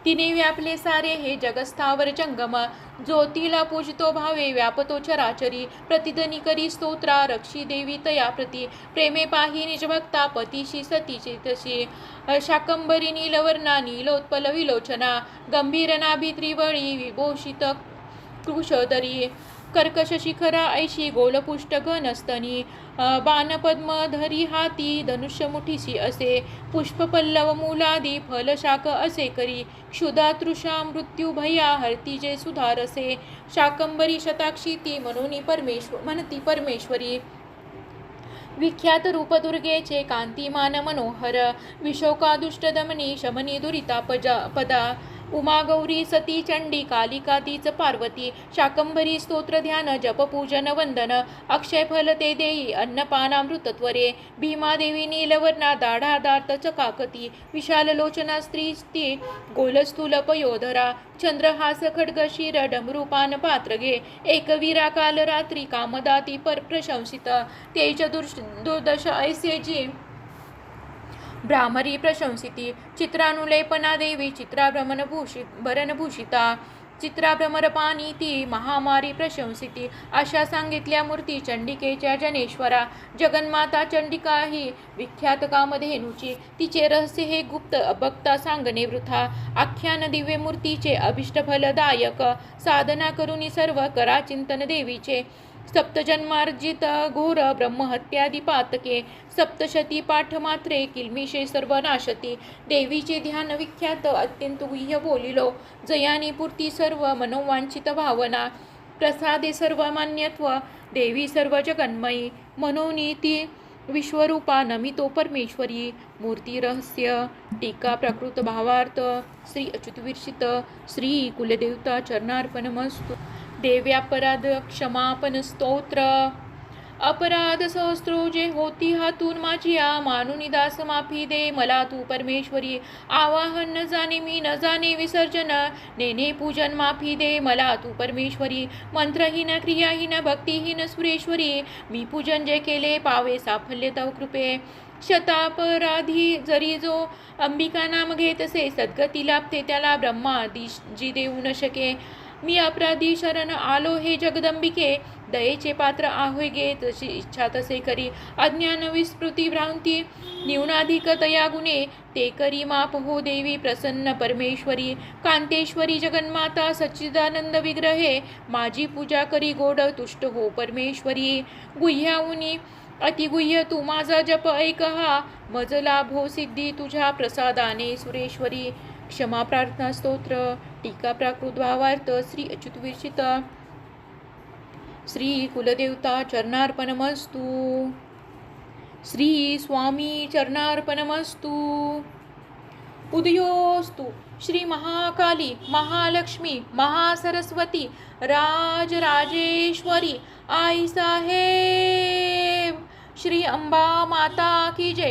तिने व्यापले सारे हे जगस्थावर जंगमा जो तिला पूजतो भावे व्यापतो चराचरी प्रतिध्वनी करी स्तोत्रा रक्षी देवी तया प्रती प्रेमे पाही निजभक्ता पतीशी सतीची तशी शाकंबरी नीलवर्णा नीलोत्पल विलोचना गंभीर नाभी त्रिवळी विभूषित कृशोदरी कर्कश शिखरा ऐशी गोलपुष्ट घनस्तनी बाणपद्म धरी हाती धनुष्य मुठीशी असे पुष्पपल्लव मूलादी फलशाक असे करी क्षुधा तृषा मृत्यू भया हरती जे सुधारसे शाकंबरी शताक्षी ती म्हणती परमेश्वरी विख्यात रूप दुर्गेचे कांतिमान मनोहर विशोका दुष्टदमनी शमनी दुरिता पदा उमा गौरी सती चंडी कालिका तीच पार्वती शाकंभरी स्तोत्र ध्यान जप पूजन वंदन अक्षय फल ते देई अन्नपानामृतत्वरे भीमादेवी नीलवर्णा दाढा दार्त चकाकती विशाल लोचना स्त्री गोलस्थूल पयोधरा चंद्रहास खड्गशीर डमरूपान पात्रगे एकवीरा काल रात्री कामदाती पर प्रशंसित तेज दुर्दश ऐसे जी भ्रामरी प्रशंसिती चित्रानुलेपना देवी भरणभूषिता चित्राभ्रमरपानी ती महामारी प्रशंसिती अशा सांगितल्या मूर्ती चंडिकेच्या जनेश्वरा जगन्माता चंडिका ही विख्यात कामधेनूची तिचे रहस्य हे गुप्त अभक्ता सांगणे वृथा आख्यान दिव्य मूर्तीचे अभिष्टफलदायक साधना करुनी सर्व करा चिंतन देवीचे सप्तजन्मार्जित घोर ब्रह्महत्यादी पातके सप्तशती पाठ मात्रे किल्मिषे सर्व नाशती देवीचे ध्यान विख्यात अत्यंत गुह्य बोलिलो जयानी पूर्ती सर्व मनोवांछित भावना प्रसादे सर्व मान्यत्व देवी सर्व जगन्मयी मनोनीती विश्वरूपा नमितो परमेश्वरी मूर्ती रहस्य टीका प्रकृत भावार्थ श्री अच्युतविरचित श्री कुलदेवता चरणार्पणमस्तु देव्यापराध क्षमापन स्तोत्र अपराध सहस्रो जे होती हातून माझिया मानुनी दास माफी दे मला तू परमेश्वरी आवाहन न जाणे मी न जाणे विसर्जन नेने पूजन माफी दे मला तू परमेश्वरी मंत्रहीन क्रियाहीन भक्तिहीन सुरेश्वरी मी पूजन जे केले पावे साफल्य तव कृपे शतापराधी जरी जो अंबिका नाम घेतसे सद्गती लाभते त्याला ब्रह्मादी जी देऊ न शके मी अपराधी शरण आलो हे जगदंबिके दयेचे पात्र आहोय गे तशी इच्छा तसे करी अज्ञान विस्मृती भ्रांती न्यूनाधिक तया गुणे ते करी माप हो देवी प्रसन्न परमेश्वरी कांतेश्वरी जगन्माता सच्चिदानंद विग्रहे माझी पूजा करी गोड तुष्ट हो परमेश्वरी गुह्याहुनी अतिगुह्य तू माझा जप ऐक हा मज लाभो सिद्धी तुझ्या प्रसादाने सुरेश्वरी क्षमा प्रार्थना स्तोत्र टीका प्राकृत भावार्थ श्री अच्युतविरचित श्री कुलदेवता चरणार्पणमस्तु श्री स्वामी चरणार्पणमस्तु उदयोस्तु श्री महाकाली महालक्ष्मी महासरस्वती राजराजेश्वरी आई साहेब श्री अंबा माता की जय।